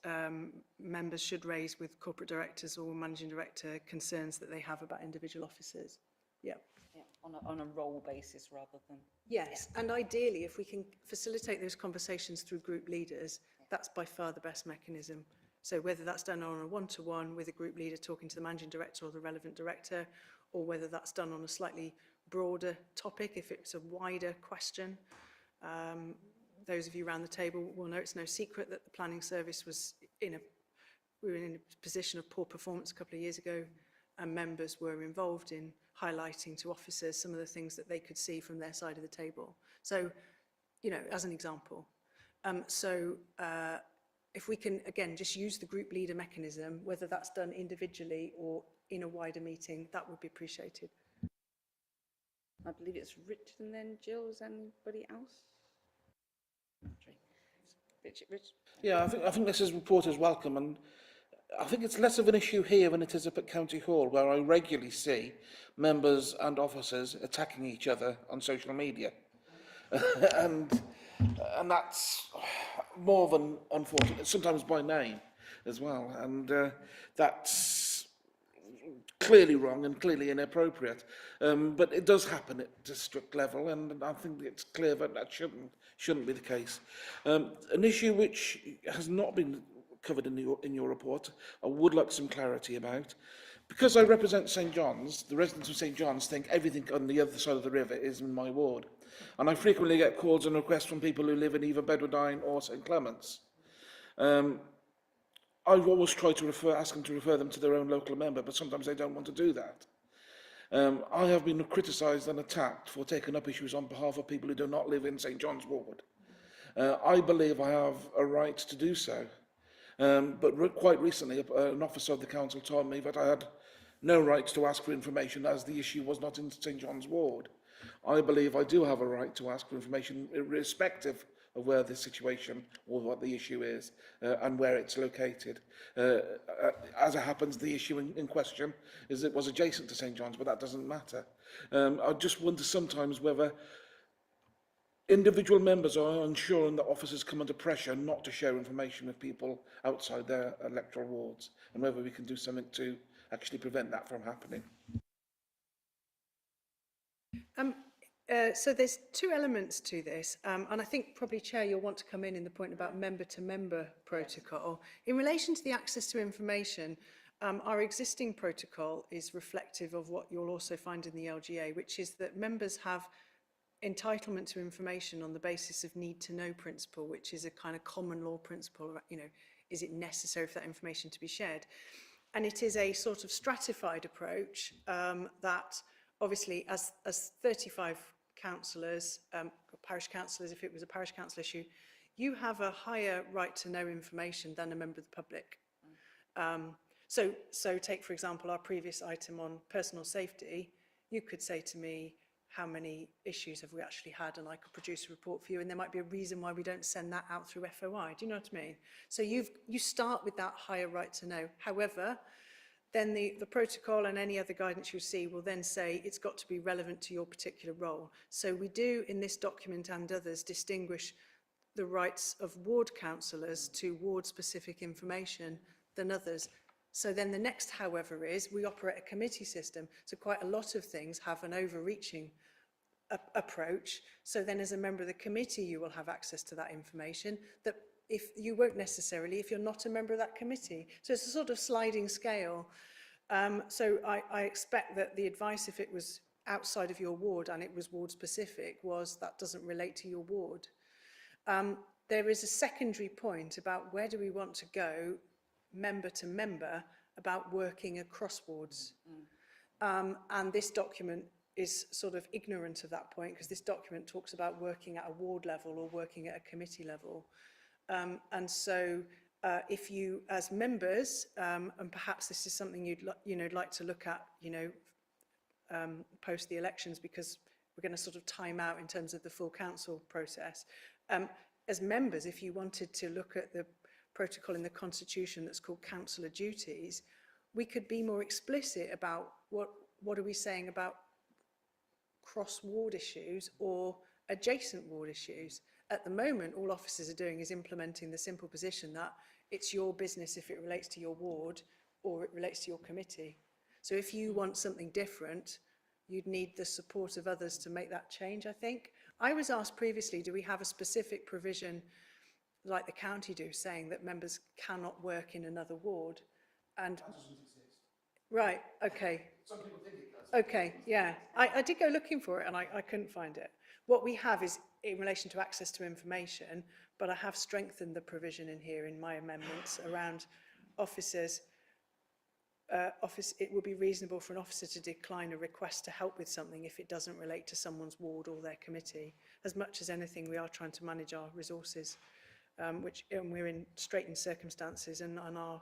[SPEAKER 3] members should raise with corporate directors or managing director concerns that they have about individual officers. Yeah.
[SPEAKER 1] Yeah, on a role basis rather than...
[SPEAKER 3] Yes, and ideally, if we can facilitate those conversations through group leaders, that's by far the best mechanism. So whether that's done on a one-to-one with a group leader talking to the managing director or the relevant director, or whether that's done on a slightly broader topic, if it's a wider question. Those of you around the table will know it's no secret that the planning service was we were in a position of poor performance a couple of years ago, and members were involved in highlighting to officers some of the things that they could see from their side of the table. So, you know, as an example. If we can, again, just use the group leader mechanism, whether that's done individually or in a wider meeting, that would be appreciated.
[SPEAKER 1] I believe it's Richard and then Jill. Is anybody else? Richard.
[SPEAKER 5] Yeah, I think this report is welcome, and I think it's less of an issue here than it is up at County Hall, where I regularly see members and officers attacking each other on social media. and that's more than unfortunate, sometimes by name as well, and that's clearly wrong and clearly inappropriate. But it does happen at district level, and I think it's clear that that shouldn't be the case. An issue which has not been covered in your report, I would like some clarity about. Because I represent St John's, the residents of St John's think everything on the other side of the river is in my ward. And I frequently get calls and requests from people who live in either Bedwardine or St Clements. I've always tried to ask them to refer them to their own local member, but sometimes they don't want to do that. I have been criticised and attacked for taking up issues on behalf of people who do not live in St John's ward. I believe I have a right to do so. But quite recently, an officer of the council told me that I had no right to ask for information as the issue was not in St John's ward. I believe I do have a right to ask for information irrespective of where the situation or what the issue is and where it's located. As it happens, the issue in question is it was adjacent to St John's, but that doesn't matter. I just wonder sometimes whether individual members are ensuring that officers come under pressure not to share information with people outside their electoral wards, and whether we can do something to actually prevent that from happening.
[SPEAKER 3] So there's two elements to this, and I think probably, Chair, you'll want to come in the point about member-to-member protocol. In relation to the access to information, our existing protocol is reflective of what you'll also find in the LGA, which is that members have entitlement to information on the basis of need-to-know principle, which is a kind of common law principle. You know, is it necessary for that information to be shared? And it is a sort of stratified approach that obviously as 35 councillors, parish councillors, if it was a parish council issue, you have a higher right to know information than a member of the public. So take, for example, our previous item on personal safety. You could say to me, how many issues have we actually had, and I could produce a report for you, and there might be a reason why we don't send that out through FOI. Do you know what I mean? So you start with that higher right to know. However, then the protocol and any other guidance you see will then say it's got to be relevant to your particular role. So we do, in this document and others, distinguish the rights of ward councillors to ward-specific information than others. So then the next however is we operate a committee system. So quite a lot of things have an overreaching approach. So then as a member of the committee, you will have access to that information that if you won't necessarily if you're not a member of that committee. So it's a sort of sliding scale. So I expect that the advice, if it was outside of your ward and it was ward specific, was that doesn't relate to your ward. There is a secondary point about where do we want to go member to member about working across wards. And this document is sort of ignorant of that point because this document talks about working at a ward level or working at a committee level. And so if you as members, and perhaps this is something you'd like to look at, post the elections, because we're going to sort of time out in terms of the full council process. As members, if you wanted to look at the protocol in the constitution that's called councillor duties, we could be more explicit about what are we saying about cross-ward issues or adjacent ward issues. At the moment, all officers are doing is implementing the simple position that it's your business if it relates to your ward or it relates to your committee. So if you want something different, you'd need the support of others to make that change, I think. I was asked previously, do we have a specific provision like the county do, saying that members cannot work in another ward? And that doesn't exist. Right, okay. Some people think it does. Okay, yeah. I did go looking for it and I couldn't find it. What we have is in relation to access to information, but I have strengthened the provision in here in my amendments around officers. It would be reasonable for an officer to decline a request to help with something if it doesn't relate to someone's ward or their committee. As much as anything, we are trying to manage our resources, and we're in straitened circumstances, and our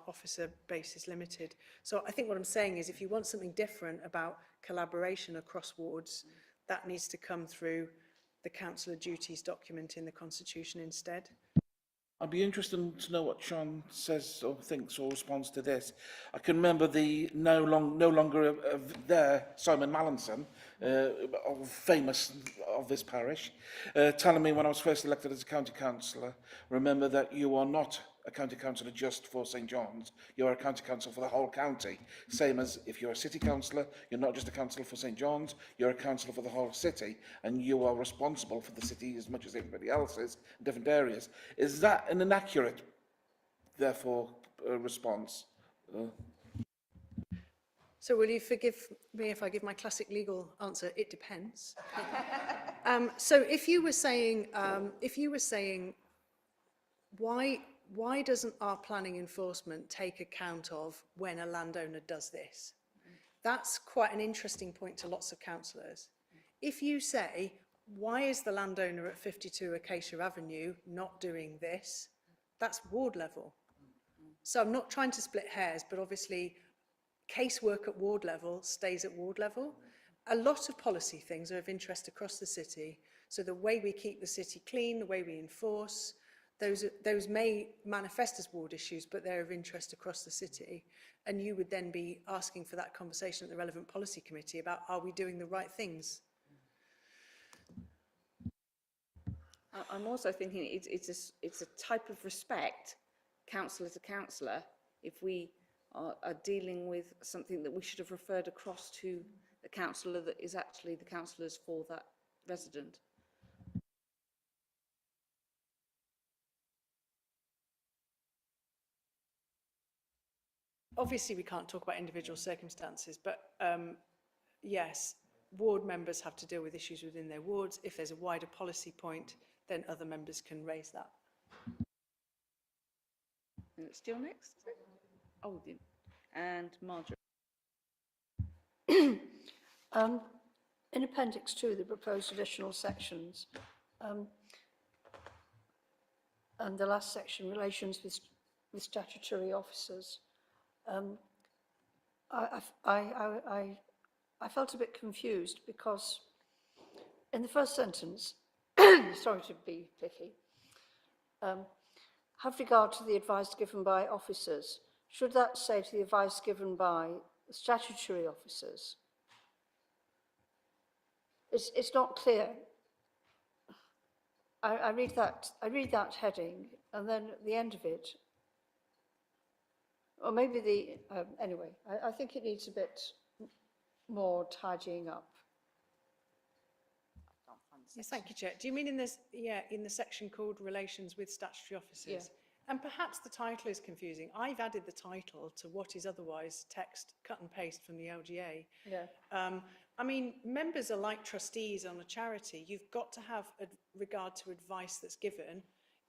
[SPEAKER 3] officer base is limited. So I think what I'm saying is, if you want something different about collaboration across wards, that needs to come through the councillor duties document in the constitution instead.
[SPEAKER 5] I'd be interested to know what Sean says or thinks or responds to this. I can remember the no longer there Simon Mallinson, famous of this parish, telling me when I was first elected as a county councillor, remember that you are not a county councillor just for St John's, you're a county councillor for the whole county. Same as if you're a city councillor, you're not just a councillor for St John's, you're a councillor for the whole city, and you are responsible for the city as much as everybody else is in different areas. Is that an inaccurate, therefore, response?
[SPEAKER 3] So will you forgive me if I give my classic legal answer? It depends. So if you were saying why doesn't our planning enforcement take account of when a landowner does this? That's quite an interesting point to lots of councillors. If you say, why is the landowner at 52 Acacia Avenue not doing this? That's ward level. So I'm not trying to split hairs, but obviously casework at ward level stays at ward level. A lot of policy things are of interest across the city. So the way we keep the city clean, the way we enforce, those may manifest as ward issues, but they're of interest across the city. And you would then be asking for that conversation at the relevant policy committee about, are we doing the right things?
[SPEAKER 1] I'm also thinking it's a type of respect, councillor to councillor, if we are dealing with something that we should have referred across to the councillor that is actually the councillors for that resident.
[SPEAKER 3] Obviously, we can't talk about individual circumstances, but yes, ward members have to deal with issues within their wards. If there's a wider policy point, then other members can raise that.
[SPEAKER 1] And it's still next? Oh, and Marjorie.
[SPEAKER 8] In Appendix 2, the proposed additional sections, and the last section, relations with statutory officers, I felt a bit confused because in the first sentence, sorry to be picky, have regard to the advice given by officers. Should that say to the advice given by statutory officers? It's not clear. I read that heading, and then at the end of it, or maybe the, anyway, I think it needs a bit more tidying up.
[SPEAKER 3] Yes, thank you, Chair. Do you mean in this, in the section called Relations with Statutory Officers?
[SPEAKER 8] Yeah.
[SPEAKER 3] And perhaps the title is confusing. I've added the title to what is otherwise text cut and paste from the LGA.
[SPEAKER 8] Yeah.
[SPEAKER 3] I mean, members are like trustees on a charity. You've got to have regard to advice that's given.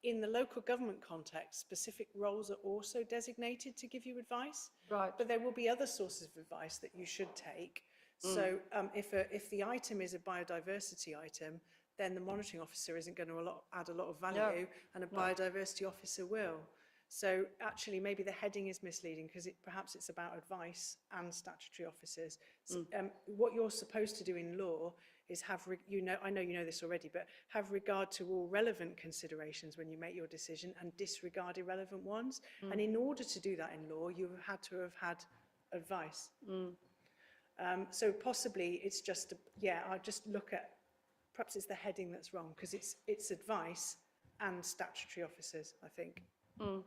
[SPEAKER 3] In the local government context, specific roles are also designated to give you advice.
[SPEAKER 8] Right.
[SPEAKER 3] But there will be other sources of advice that you should take. So if the item is a biodiversity item, then the monitoring officer isn't going to add a lot of value, and a biodiversity officer will. So actually, maybe the heading is misleading because perhaps it's about advice and statutory officers. So, what you're supposed to do in law is have, I know you know this already, but have regard to all relevant considerations when you make your decision and disregard irrelevant ones. And in order to do that in law, you had to have had advice. So possibly it's just, I'll just look at, perhaps it's the heading that's wrong because it's advice and statutory officers, I think.
[SPEAKER 8] And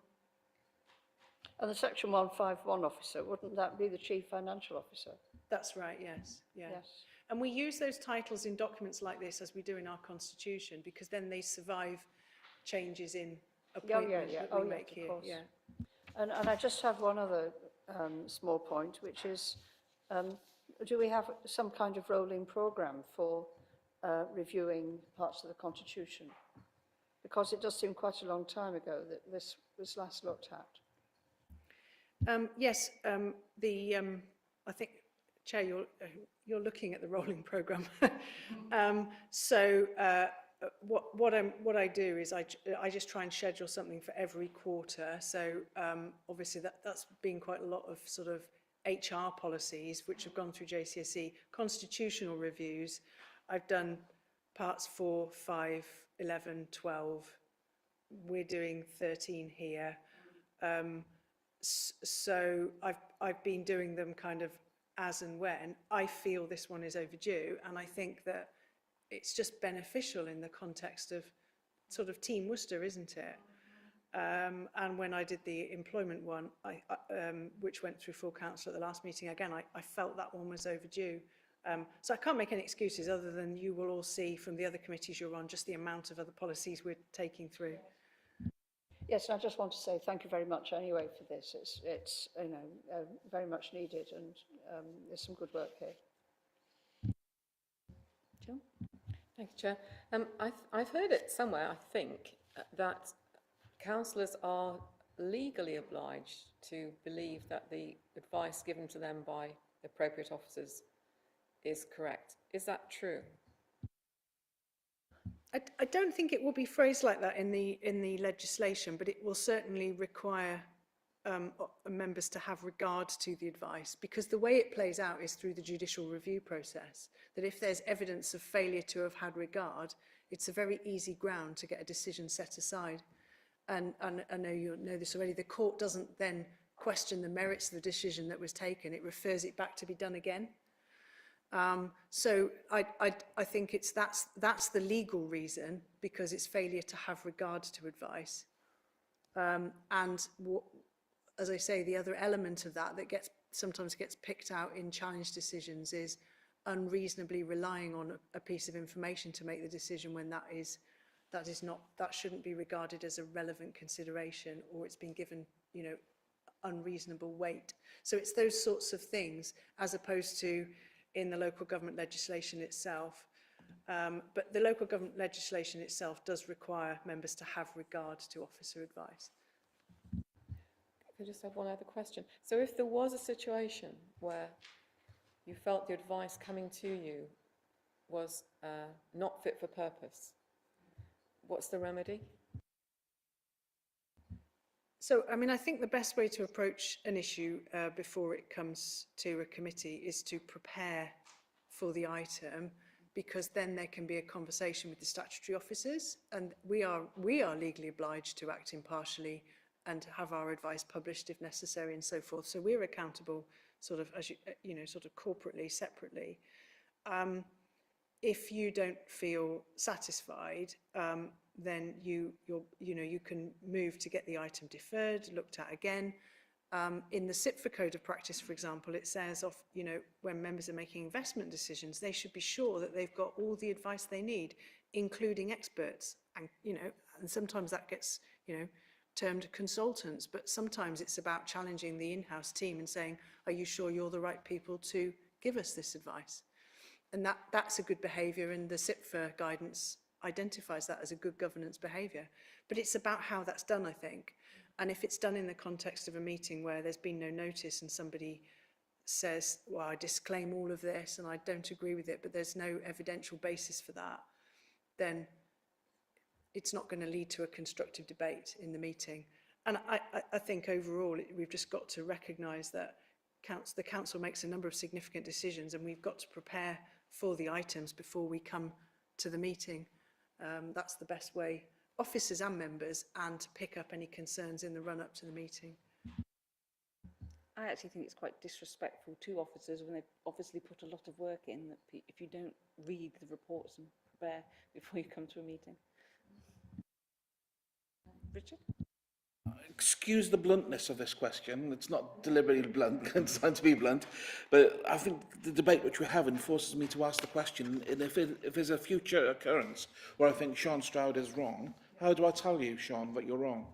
[SPEAKER 8] the Section 151 officer, wouldn't that be the Chief Financial Officer?
[SPEAKER 3] That's right, yes. Yeah.
[SPEAKER 8] Yes.
[SPEAKER 3] And we use those titles in documents like this as we do in our constitution because then they survive changes in appointment that we make here.
[SPEAKER 8] Course.
[SPEAKER 3] Yeah.
[SPEAKER 8] And I just have one other small point, which is, do we have some kind of rolling programme for reviewing parts of the Constitution? Because it does seem quite a long time ago that this was last looked at.
[SPEAKER 3] Yes, I think, Chair, you're looking at the rolling programme. What I do is I just try and schedule something for every quarter. So obviously that's been quite a lot of sort of HR policies which have gone through JCSE, constitutional reviews. I've done parts 4, 5, 11, 12. We're doing 13 here. So I've been doing them kind of as and when. I feel this one is overdue, and I think that it's just beneficial in the context of sort of Team Worcester, isn't it? And when I did the employment one, which went through full council at the last meeting, again, I felt that one was overdue. So I can't make any excuses other than you will all see from the other committees you're on just the amount of other policies we're taking through.
[SPEAKER 8] Yes, I just want to say thank you very much anyway for this. It's very much needed, and there's some good work here.
[SPEAKER 1] Jill?
[SPEAKER 9] Thank you, Chair. I've heard it somewhere, I think, that councillors are legally obliged to believe that the advice given to them by appropriate officers is correct. Is that true?
[SPEAKER 3] I don't think it will be phrased like that in the legislation, but it will certainly require members to have regard to the advice, because the way it plays out is through the judicial review process, that if there's evidence of failure to have had regard, it's a very easy ground to get a decision set aside. And I know you know this already, the court doesn't then question the merits of the decision that was taken, it refers it back to be done again. So I think that's the legal reason, because it's failure to have regard to advice. And as I say, the other element of that sometimes gets picked out in challenge decisions is unreasonably relying on a piece of information to make the decision when that shouldn't be regarded as a relevant consideration, or it's been given, unreasonable weight. So it's those sorts of things, as opposed to in the local government legislation itself. But the local government legislation itself does require members to have regard to officer advice.
[SPEAKER 9] I just have one other question. So if there was a situation where you felt the advice coming to you was not fit for purpose, what's the remedy?
[SPEAKER 3] So, I think the best way to approach an issue before it comes to a committee is to prepare for the item, because then there can be a conversation with the statutory officers, and we are legally obliged to act impartially and to have our advice published if necessary and so forth. So we're accountable sort of, as sort of corporately, separately. If you don't feel satisfied, then you can move to get the item deferred, looked at again. In the CIPFA Code of Practice, for example, it says, when members are making investment decisions, they should be sure that they've got all the advice they need, including experts. And, and sometimes that gets, termed consultants, but sometimes it's about challenging the in-house team and saying, are you sure you're the right people to give us this advice? And that's a good behaviour, and the CIPFA guidance identifies that as a good governance behaviour. But it's about how that's done, I think. And if it's done in the context of a meeting where there's been no notice and somebody says, well, I disclaim all of this and I don't agree with it, but there's no evidential basis for that, then it's not going to lead to a constructive debate in the meeting. And I think overall, we've just got to recognise that the council makes a number of significant decisions, and we've got to prepare for the items before we come to the meeting. That's the best way, officers and members, and to pick up any concerns in the run-up to the meeting.
[SPEAKER 1] I actually think it's quite disrespectful to officers when they've obviously put a lot of work in, that if you don't read the reports and prepare before you come to a meeting. Richard?
[SPEAKER 5] Excuse the bluntness of this question. It's not deliberately blunt, it's designed to be blunt. But I think the debate which we're having forces me to ask the question, and if there's a future occurrence where I think Sean Stroud is wrong, how do I tell you, Sean, that you're wrong?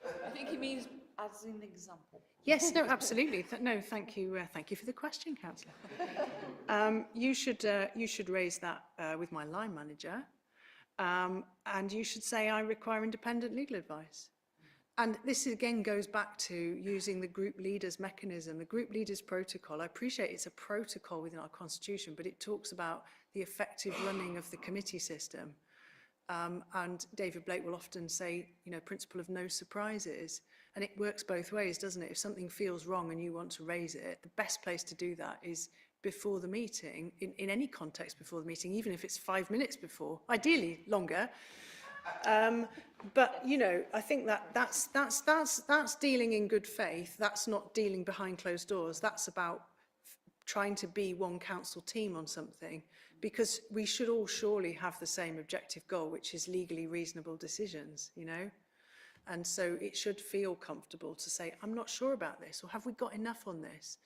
[SPEAKER 1] I think he means as an example.
[SPEAKER 3] Yes, no, absolutely. No, thank you. Thank you for the question, Councillor. You should raise that with my line manager. And you should say, I require independent legal advice. And this again goes back to using the group leaders mechanism, the group leaders protocol. I appreciate it's a protocol within our constitution, but it talks about the effective running of the committee system. And David Blake will often say, principle of no surprises. And it works both ways, doesn't it? If something feels wrong and you want to raise it, the best place to do that is before the meeting, in any context before the meeting, even if it's 5 minutes before, ideally longer. But I think that's dealing in good faith. That's not dealing behind closed doors. That's about trying to be one council team on something, because we should all surely have the same objective goal, which is legally reasonable decisions, And so it should feel comfortable to say, I'm not sure about this, or have we got enough on this?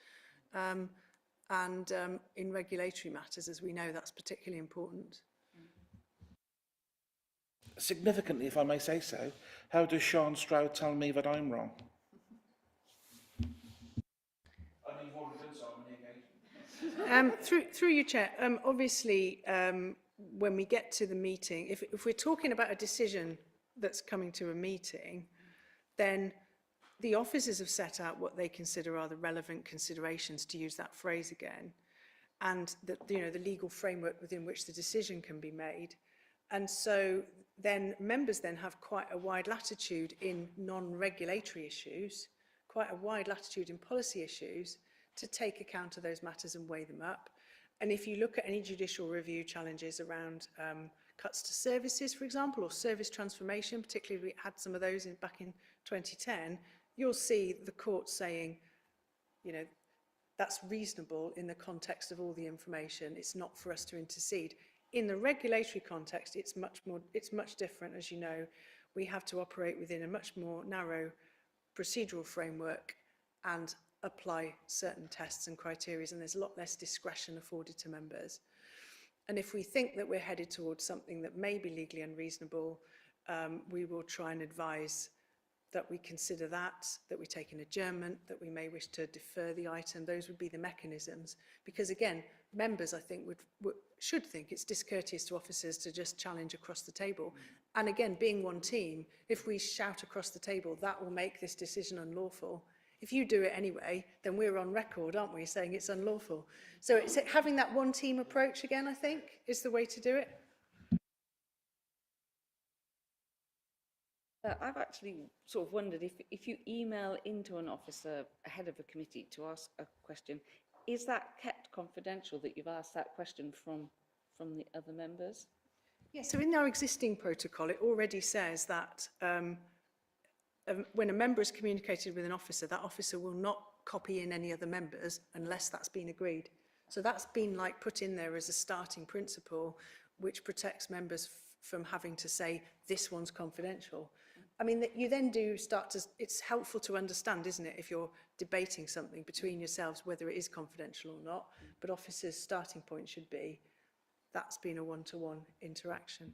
[SPEAKER 3] And in regulatory matters, as we know, that's particularly important.
[SPEAKER 5] Significantly, if I may say so, how does Sean Stroud tell me that I'm wrong?
[SPEAKER 3] Through you, Chair, obviously, when we get to the meeting, if we're talking about a decision that's coming to a meeting, then the officers have set out what they consider are the relevant considerations, to use that phrase again, and the legal framework within which the decision can be made. And so then members then have quite a wide latitude in non-regulatory issues, quite a wide latitude in policy issues, to take account of those matters and weigh them up. And if you look at any judicial review challenges around cuts to services, for example, or service transformation, particularly we had some of those back in 2010, you'll see the court saying, that's reasonable in the context of all the information. It's not for us to intercede. In the regulatory context, it's much different, as you know. We have to operate within a much more narrow procedural framework and apply certain tests and criteria, and there's a lot less discretion afforded to members. And if we think that we're headed towards something that may be legally unreasonable, we will try and advise that we consider that we take an adjournment, that we may wish to defer the item. Those would be the mechanisms. Because again, members, I think, should think it's discourteous to officers to just challenge across the table. And again, being one team, if we shout across the table, that will make this decision unlawful. If you do it anyway, then we're on record, aren't we, saying it's unlawful. So it's having that one team approach again, I think, is the way to do it.
[SPEAKER 1] I've actually sort of wondered if you email into an officer ahead of a committee to ask a question, is that kept confidential, that you've asked that question from the other members?
[SPEAKER 3] Yeah, so in our existing protocol, it already says that when a member is communicated with an officer, that officer will not copy in any other members unless that's been agreed. So that's been put in there as a starting principle, which protects members from having to say, this one's confidential. I mean, that you then do start to, it's helpful to understand, isn't it, if you're debating something between yourselves, whether it is confidential or not, but officers' starting point should be, that's been a one-to-one interaction.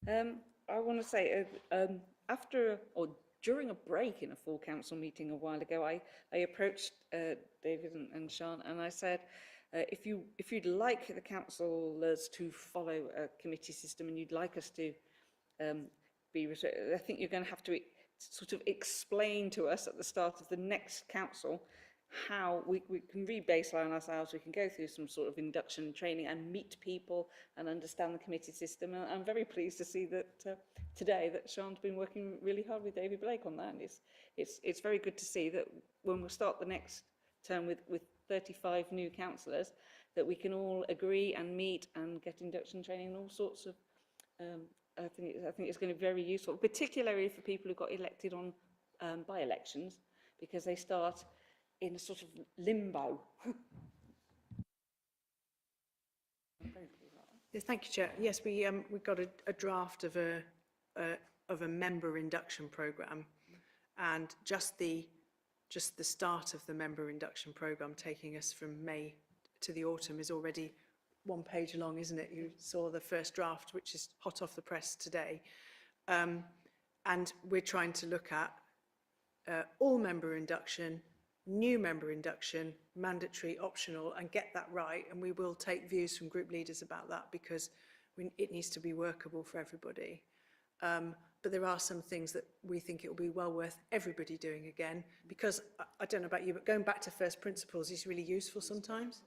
[SPEAKER 1] I want to say, after or during a break in a full council meeting a while ago, I approached David and Sean, and I said, if you'd like the councillors to follow a committee system and you'd like us to I think you're going to have to sort of explain to us at the start of the next council how we can re-baseline ourselves, we can go through some sort of induction training and meet people and understand the committee system. And I'm very pleased to see that today that Sean's been working really hard with David Blake on that. And it's very good to see that when we start the next term with 35 new councillors, that we can all agree and meet and get induction training and all sorts of I think it's going to be very useful, particularly for people who got elected on by-elections, because they start in a sort of limbo.
[SPEAKER 3] Yes, thank you, Chair. Yes, we got a draft of a member induction programme, and just the start of the member induction programme, taking us from May to the autumn, is already one page long, isn't it? You saw the first draft, which is hot off the press today, and we're trying to look at all member induction, new member induction, mandatory, optional, and get that right. And we will take views from group leaders about that, because it needs to be workable for everybody. But there are some things that we think it will be well worth everybody doing again, because I don't know about you, but going back to first principles is really useful sometimes.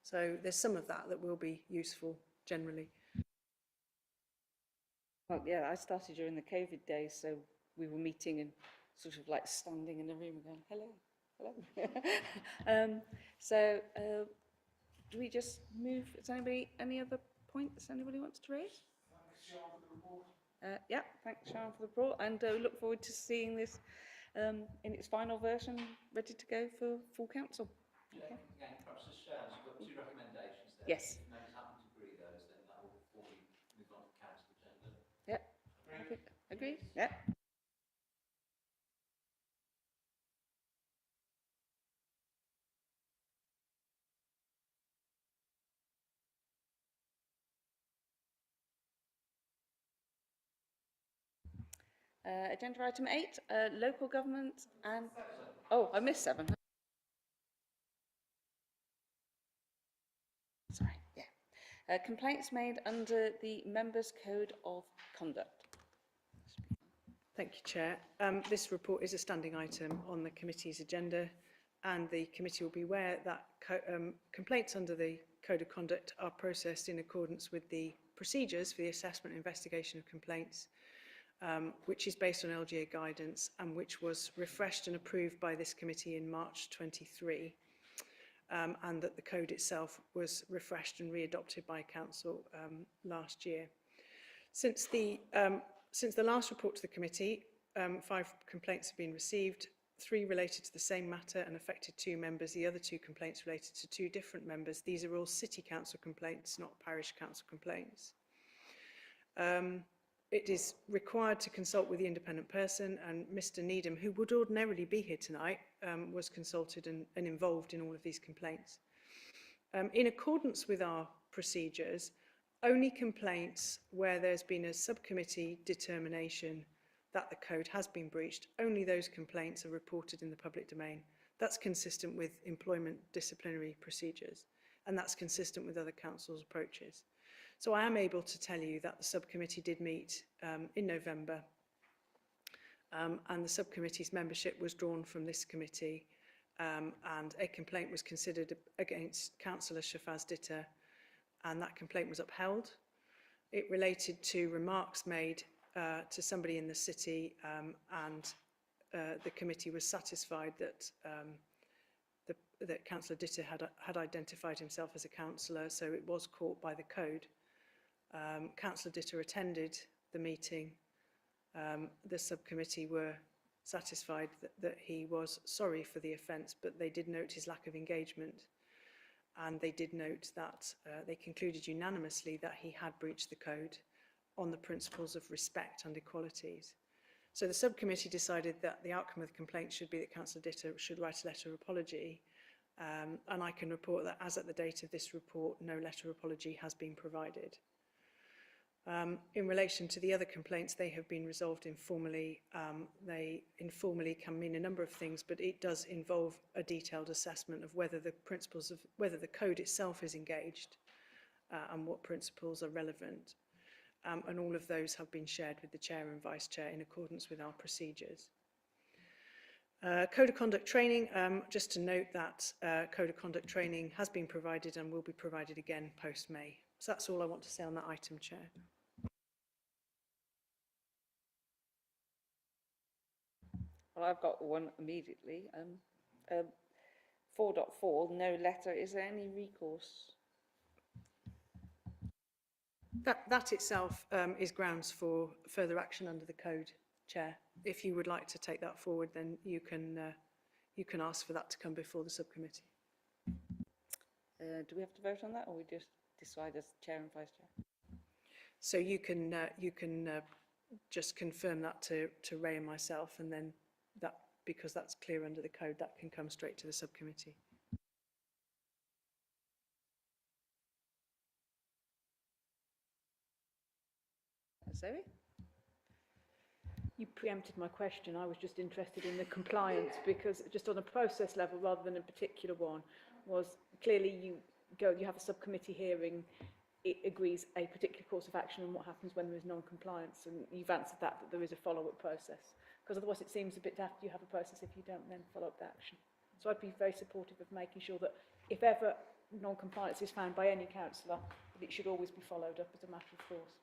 [SPEAKER 3] So there's some of that will be useful generally.
[SPEAKER 1] Well, yeah, I started during the COVID days, so we were meeting and sort of like standing in the room going, hello. Hello. Do we just move? Is anybody any other points anybody wants to raise? Thanks, Sean, for the report. Yeah, thanks, Sean, for the report, and we look forward to seeing this in its final version, ready to go for full council.
[SPEAKER 2] Okay. Again, perhaps just you've got two recommendations there.
[SPEAKER 1] Yes.
[SPEAKER 2] If members happen to agree those, then that will formally move on to the council agenda.
[SPEAKER 1] Yep. Agreed? Yep. Agenda item 8, local government and... Oh, I missed 7. Sorry, yeah. Complaints made under the Members' Code of Conduct.
[SPEAKER 3] Thank you, Chair. This report is a standing item on the committee's agenda, and the committee will be aware that complaints under the Code of Conduct are processed in accordance with the procedures for the assessment and investigation of complaints, which is based on LGA guidance and which was refreshed and approved by this committee in March 23, and that the code itself was refreshed and re-adopted by Council last year. Since the last report to the committee, 5 complaints have been received, 3 related to the same matter and affected 2 members. The other 2 complaints related to 2 different members. These are all City Council complaints, not Parish Council complaints. It is required to consult with the independent person, and Mr. Needham, who would ordinarily be here tonight, was consulted and involved in all of these complaints. In accordance with our procedures, only complaints where there's been a subcommittee determination that the code has been breached, only those complaints are reported in the public domain. That's consistent with employment disciplinary procedures, and that's consistent with other councils' approaches. So I am able to tell you that the subcommittee did meet in November, and the subcommittee's membership was drawn from this committee, and a complaint was considered against Councillor Shafaz Ditter, and that complaint was upheld. It related to remarks made to somebody in the city, and the committee was satisfied that that Councillor Ditter had identified himself as a councillor, so it was caught by the code. Councillor Ditter attended the meeting. The subcommittee were satisfied that he was sorry for the offence, but they did note his lack of engagement, and they did note that they concluded unanimously that he had breached the code, on the principles of respect and equalities. So the subcommittee decided that the outcome of the complaint should be that Councillor Ditter should write a letter of apology, and I can report that as at the date of this report, no letter of apology has been provided. In relation to the other complaints, they have been resolved informally. They informally can mean a number of things, but it does involve a detailed assessment of whether the principles of whether the code itself is engaged and what principles are relevant. And all of those have been shared with the Chair and Vice Chair in accordance with our procedures. Code of conduct training, just to note that code of conduct training has been provided and will be provided again post-May. So that's all I want to say on that item, Chair.
[SPEAKER 1] Well, I've got one immediately. 4.4, no letter. Is there any recourse?
[SPEAKER 3] That itself is grounds for further action under the code, Chair. If you would like to take that forward, then you can ask for that to come before the subcommittee.
[SPEAKER 1] Do we have to vote on that, or we just decide as Chair and Vice Chair?
[SPEAKER 3] So you can just confirm that to Ray and myself, and then that, because that's clear under the code, that can come straight to the subcommittee.
[SPEAKER 1] Zoe?
[SPEAKER 10] You preempted my question. I was just interested in the compliance, because just on a process level rather than a particular one, was clearly you have a subcommittee hearing, it agrees a particular course of action and what happens when there is non-compliance, and you've answered that there is a follow-up process, because otherwise it seems a bit daft you have a process if you don't then follow up the action. So I'd be very supportive of making sure that if ever non-compliance is found by any councillor, that it should always be followed up as a matter of course.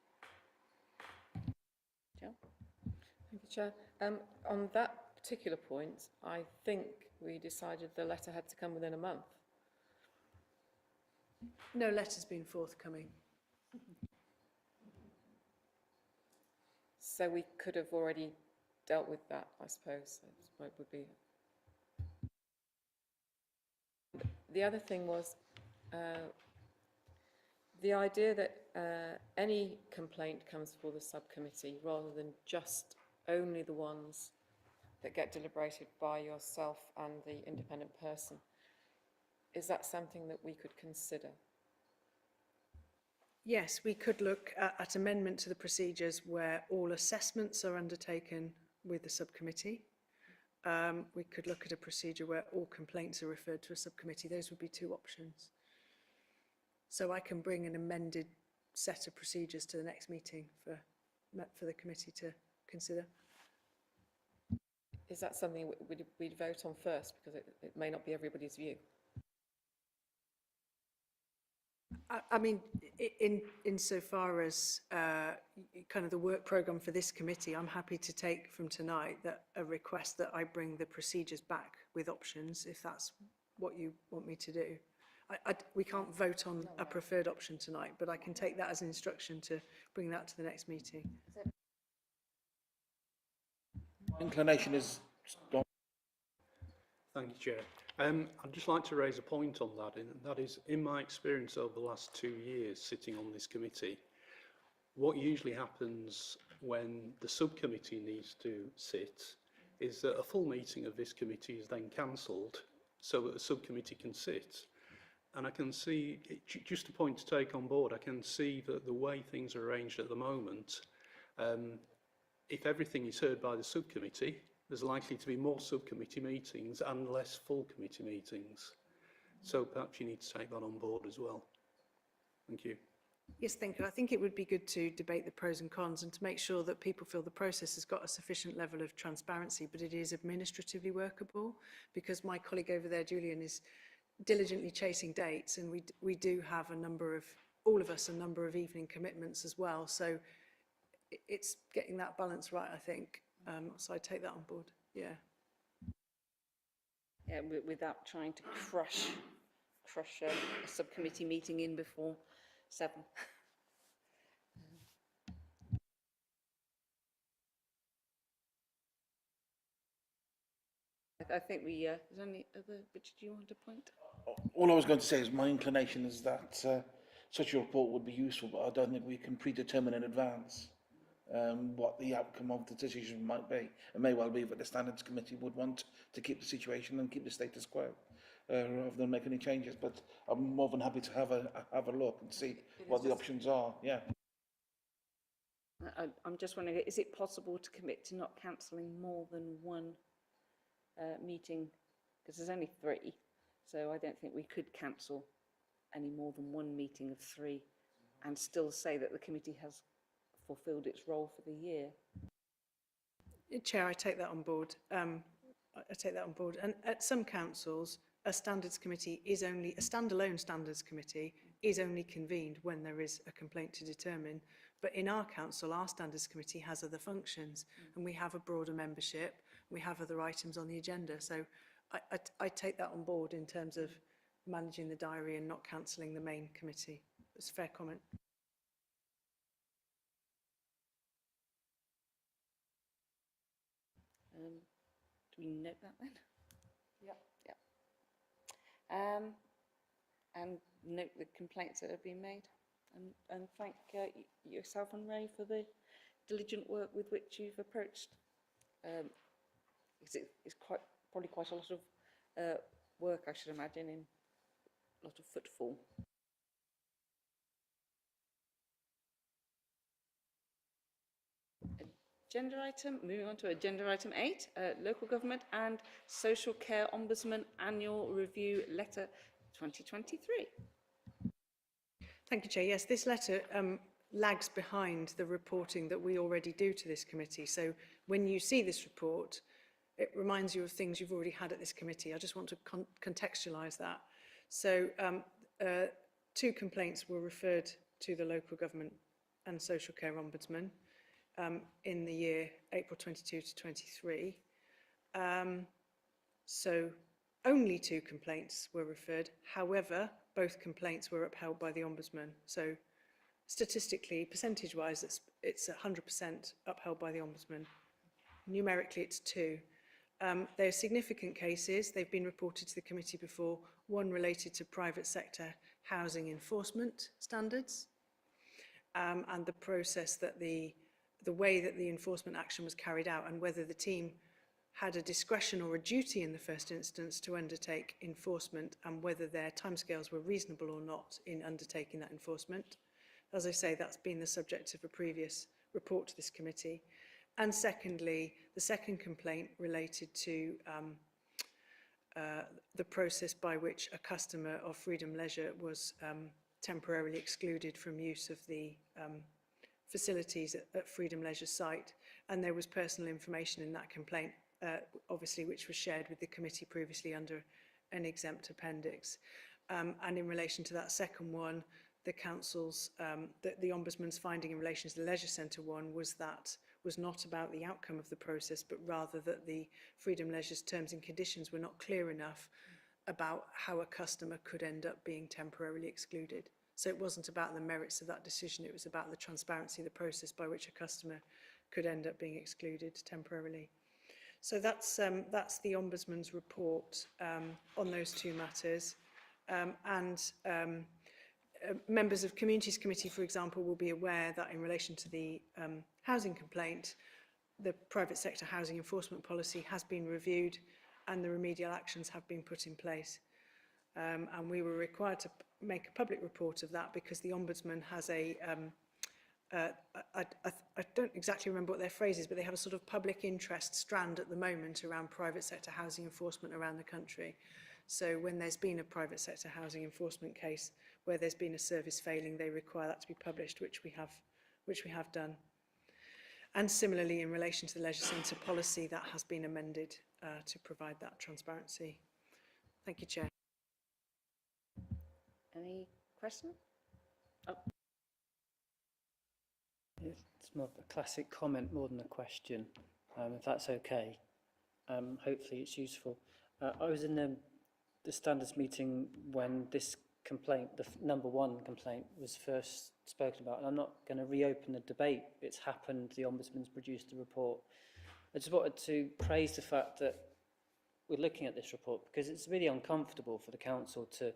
[SPEAKER 1] Jill?
[SPEAKER 9] Thank you, Chair. On that particular point, I think we decided the letter had to come within a month.
[SPEAKER 3] No letter's been forthcoming.
[SPEAKER 9] So we could have already dealt with that, I suppose. That's what it would be. The other thing was the idea that any complaint comes before the subcommittee rather than just only the ones that get deliberated by yourself and the independent person. Is that something that we could consider?
[SPEAKER 3] Yes, we could look at amendment to the procedures where all assessments are undertaken with the subcommittee. We could look at a procedure where all complaints are referred to a subcommittee. Those would be two options. So I can bring an amended set of procedures to the next meeting for the committee to consider.
[SPEAKER 9] Is that something we'd vote on first, because it may not be everybody's view?
[SPEAKER 3] I mean, insofar as kind of the work programme for this committee, I'm happy to take from tonight that a request that I bring the procedures back with options, if that's what you want me to do. We can't vote on a preferred option tonight, but I can take that as an instruction to bring that to the next meeting.
[SPEAKER 5] Inclination is...
[SPEAKER 4] Thank you, Chair. I'd just like to raise a point on that, and that is, in my experience over the last 2 years sitting on this committee, what usually happens when the subcommittee needs to sit is that a full meeting of this committee is then cancelled so that the subcommittee can sit. And I can see, just a point to take on board, I can see that the way things are arranged at the moment, if everything is heard by the subcommittee, there's likely to be more subcommittee meetings and less full committee meetings. So perhaps you need to take that on board as well. Thank you.
[SPEAKER 3] Yes, thank you. I think it would be good to debate the pros and cons and to make sure that people feel the process has got a sufficient level of transparency, but it is administratively workable, because my colleague over there, Julian, is diligently chasing dates, and we do have a number of, all of us, a number of evening commitments as well. So it's getting that balance right, I think. So I take that on board. Yeah.
[SPEAKER 1] Yeah, without trying to crush a subcommittee meeting in before 7. I think we, is there any other, Richard, do you want to point?
[SPEAKER 5] All I was going to say is my inclination is that such a report would be useful, but I don't think we can predetermine in advance what the outcome of the decision might be. It may well be that the Standards Committee would want to keep the situation and keep the status quo rather than make any changes, but I'm more than happy to have a look and see what the options are. Yeah.
[SPEAKER 1] I'm just wondering, is it possible to commit to not cancelling more than one meeting? Because there's only 3, so I don't think we could cancel any more than one meeting of 3 and still say that the committee has fulfilled its role for the year.
[SPEAKER 3] Chair, I take that on board. I take that on board. And at some councils, a standards committee is only, a standalone standards committee is only convened when there is a complaint to determine. But in our council, our standards committee has other functions and we have a broader membership, we have other items on the agenda. So I take that on board in terms of managing the diary and not cancelling the main committee. It's a fair comment.
[SPEAKER 1] Do we note that then?
[SPEAKER 10] Yep.
[SPEAKER 1] Yep. And note the complaints that have been made. And thank yourself and Ray for the diligent work with which you've approached. It's probably quite a lot of work, I should imagine, in a lot of footfall. Agenda item, moving on to agenda item 8, Local Government and Social Care Ombudsman Annual Review Letter 2023.
[SPEAKER 3] Thank you, Chair. Yes, this letter lags behind the reporting that we already do to this committee. So when you see this report, it reminds you of things you've already had at this committee. I just want to contextualise that. So 2 complaints were referred to the Local Government and Social Care Ombudsman in the year April 22 to 23. So only 2 complaints were referred. However, both complaints were upheld by the Ombudsman. So statistically, percentage-wise, it's 100% upheld by the Ombudsman. Numerically, it's 2. They're significant cases. They've been reported to the committee before. One related to private sector housing enforcement standards and the process that the way that the enforcement action was carried out and whether the team had a discretion or a duty in the first instance to undertake enforcement and whether their timescales were reasonable or not in undertaking that enforcement. As I say, that's been the subject of a previous report to this committee. And secondly, the second complaint related to the process by which a customer of Freedom Leisure was temporarily excluded from use of the facilities at Freedom Leisure site. And there was personal information in that complaint, obviously, which was shared with the committee previously under an exempt appendix. And in relation to that second one, the council's, the Ombudsman's finding in relation to the Leisure Centre one was that was not about the outcome of the process, but rather that the Freedom Leisure's terms and conditions were not clear enough about how a customer could end up being temporarily excluded. So it wasn't about the merits of that decision, it was about the transparency of the process by which a customer could end up being excluded temporarily. So that's the Ombudsman's report on those 2 matters. Members of Communities Committee, for example, will be aware that in relation to the housing complaint, the private sector housing enforcement policy has been reviewed and the remedial actions have been put in place. And we were required to make a public report of that because the Ombudsman has a, I don't exactly remember what their phrase is, but they have a sort of public interest strand at the moment around private sector housing enforcement around the country. So when there's been a private sector housing enforcement case where there's been a service failing, they require that to be published, which we have done. And similarly, in relation to the Leisure Centre policy, that has been amended to provide that transparency. Thank you, Chair.
[SPEAKER 1] Any questions? Oh.
[SPEAKER 6] It's more of a classic comment more than a question, if that's okay. Hopefully it's useful. I was in the standards meeting when this complaint, the number 1 complaint, was first spoken about, and I'm not going to reopen the debate. It's happened, the Ombudsman's produced the report. I just wanted to praise the fact that we're looking at this report because it's really uncomfortable for the council to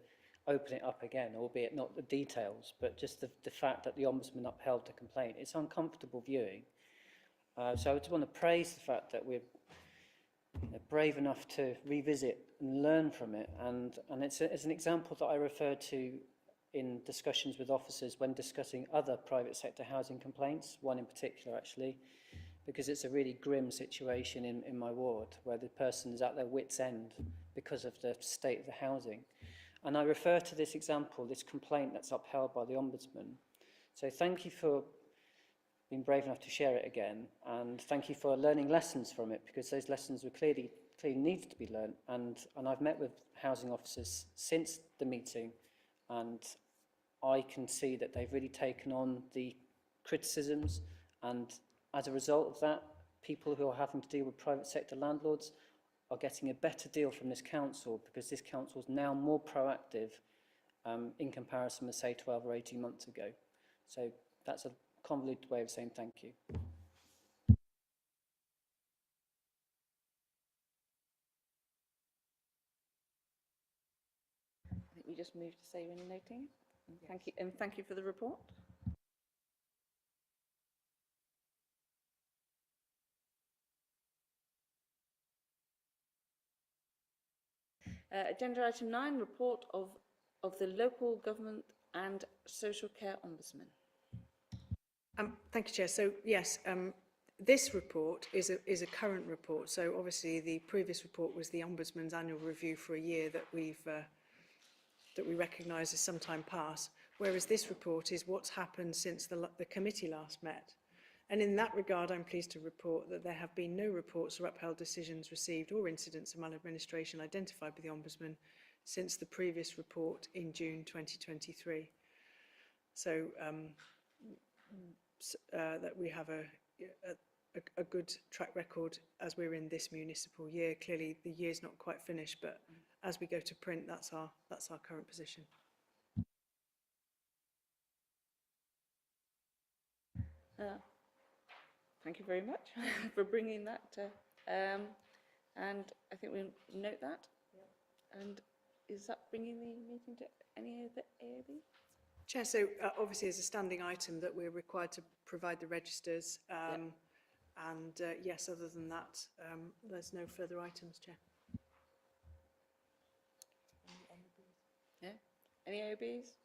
[SPEAKER 6] open it up again, albeit not the details, but just the fact that the Ombudsman upheld the complaint. It's uncomfortable viewing. So I just want to praise the fact that we're brave enough to revisit and learn from it. And it's an example that I refer to in discussions with officers when discussing other private sector housing complaints, one in particular actually, because it's a really grim situation in my ward where the person is at their wit's end because of the state of the housing. And I refer to this example, this complaint that's upheld by the Ombudsman. So thank you for being brave enough to share it again, and thank you for learning lessons from it, because those lessons were clearly needed to be learned. And I've met with housing officers since the meeting, and I can see that they've really taken on the criticisms, and as a result of that, people who are having to deal with private sector landlords are getting a better deal from this council, because this council is now more proactive in comparison with, say, 12 or 18 months ago. So that's a convoluted way of saying thank you.
[SPEAKER 1] I think we just moved to say when noting it. And thank you for the report. Agenda item 9, report of the local government and social care ombudsman.
[SPEAKER 3] Thank you, Chair. So yes, this report is a current report. So obviously the previous report was the Ombudsman's annual review for a year that we recognise as some time past, whereas this report is what's happened since the committee last met. And in that regard, I'm pleased to report that there have been no reports or upheld decisions received or incidents of maladministration identified by the Ombudsman since the previous report in June 2023. So that we have a good track record as we're in this municipal year. Clearly, the year's not quite finished, but as we go to print, that's our current position.
[SPEAKER 1] Thank you very much for bringing that. And I think we'll note that. Yeah. And is that bringing the meeting to any of the AOB?
[SPEAKER 3] Chair, so obviously as a standing item that we're required to provide the registers. And yes, other than that, there's no further items, Chair.
[SPEAKER 1] Yeah. Any AOBs?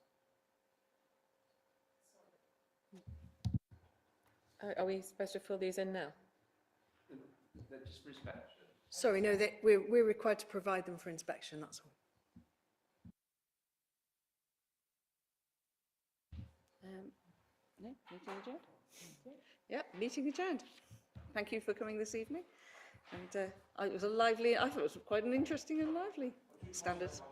[SPEAKER 9] Are we supposed to fill these in now?
[SPEAKER 2] They're just for inspection.
[SPEAKER 3] Sorry, no, we're required to provide them for inspection, that's all.
[SPEAKER 1] No, meeting adjourned. Yeah, meeting adjourned. Thank you for coming this evening. And it was a lively, I thought it was quite an interesting and lively standards.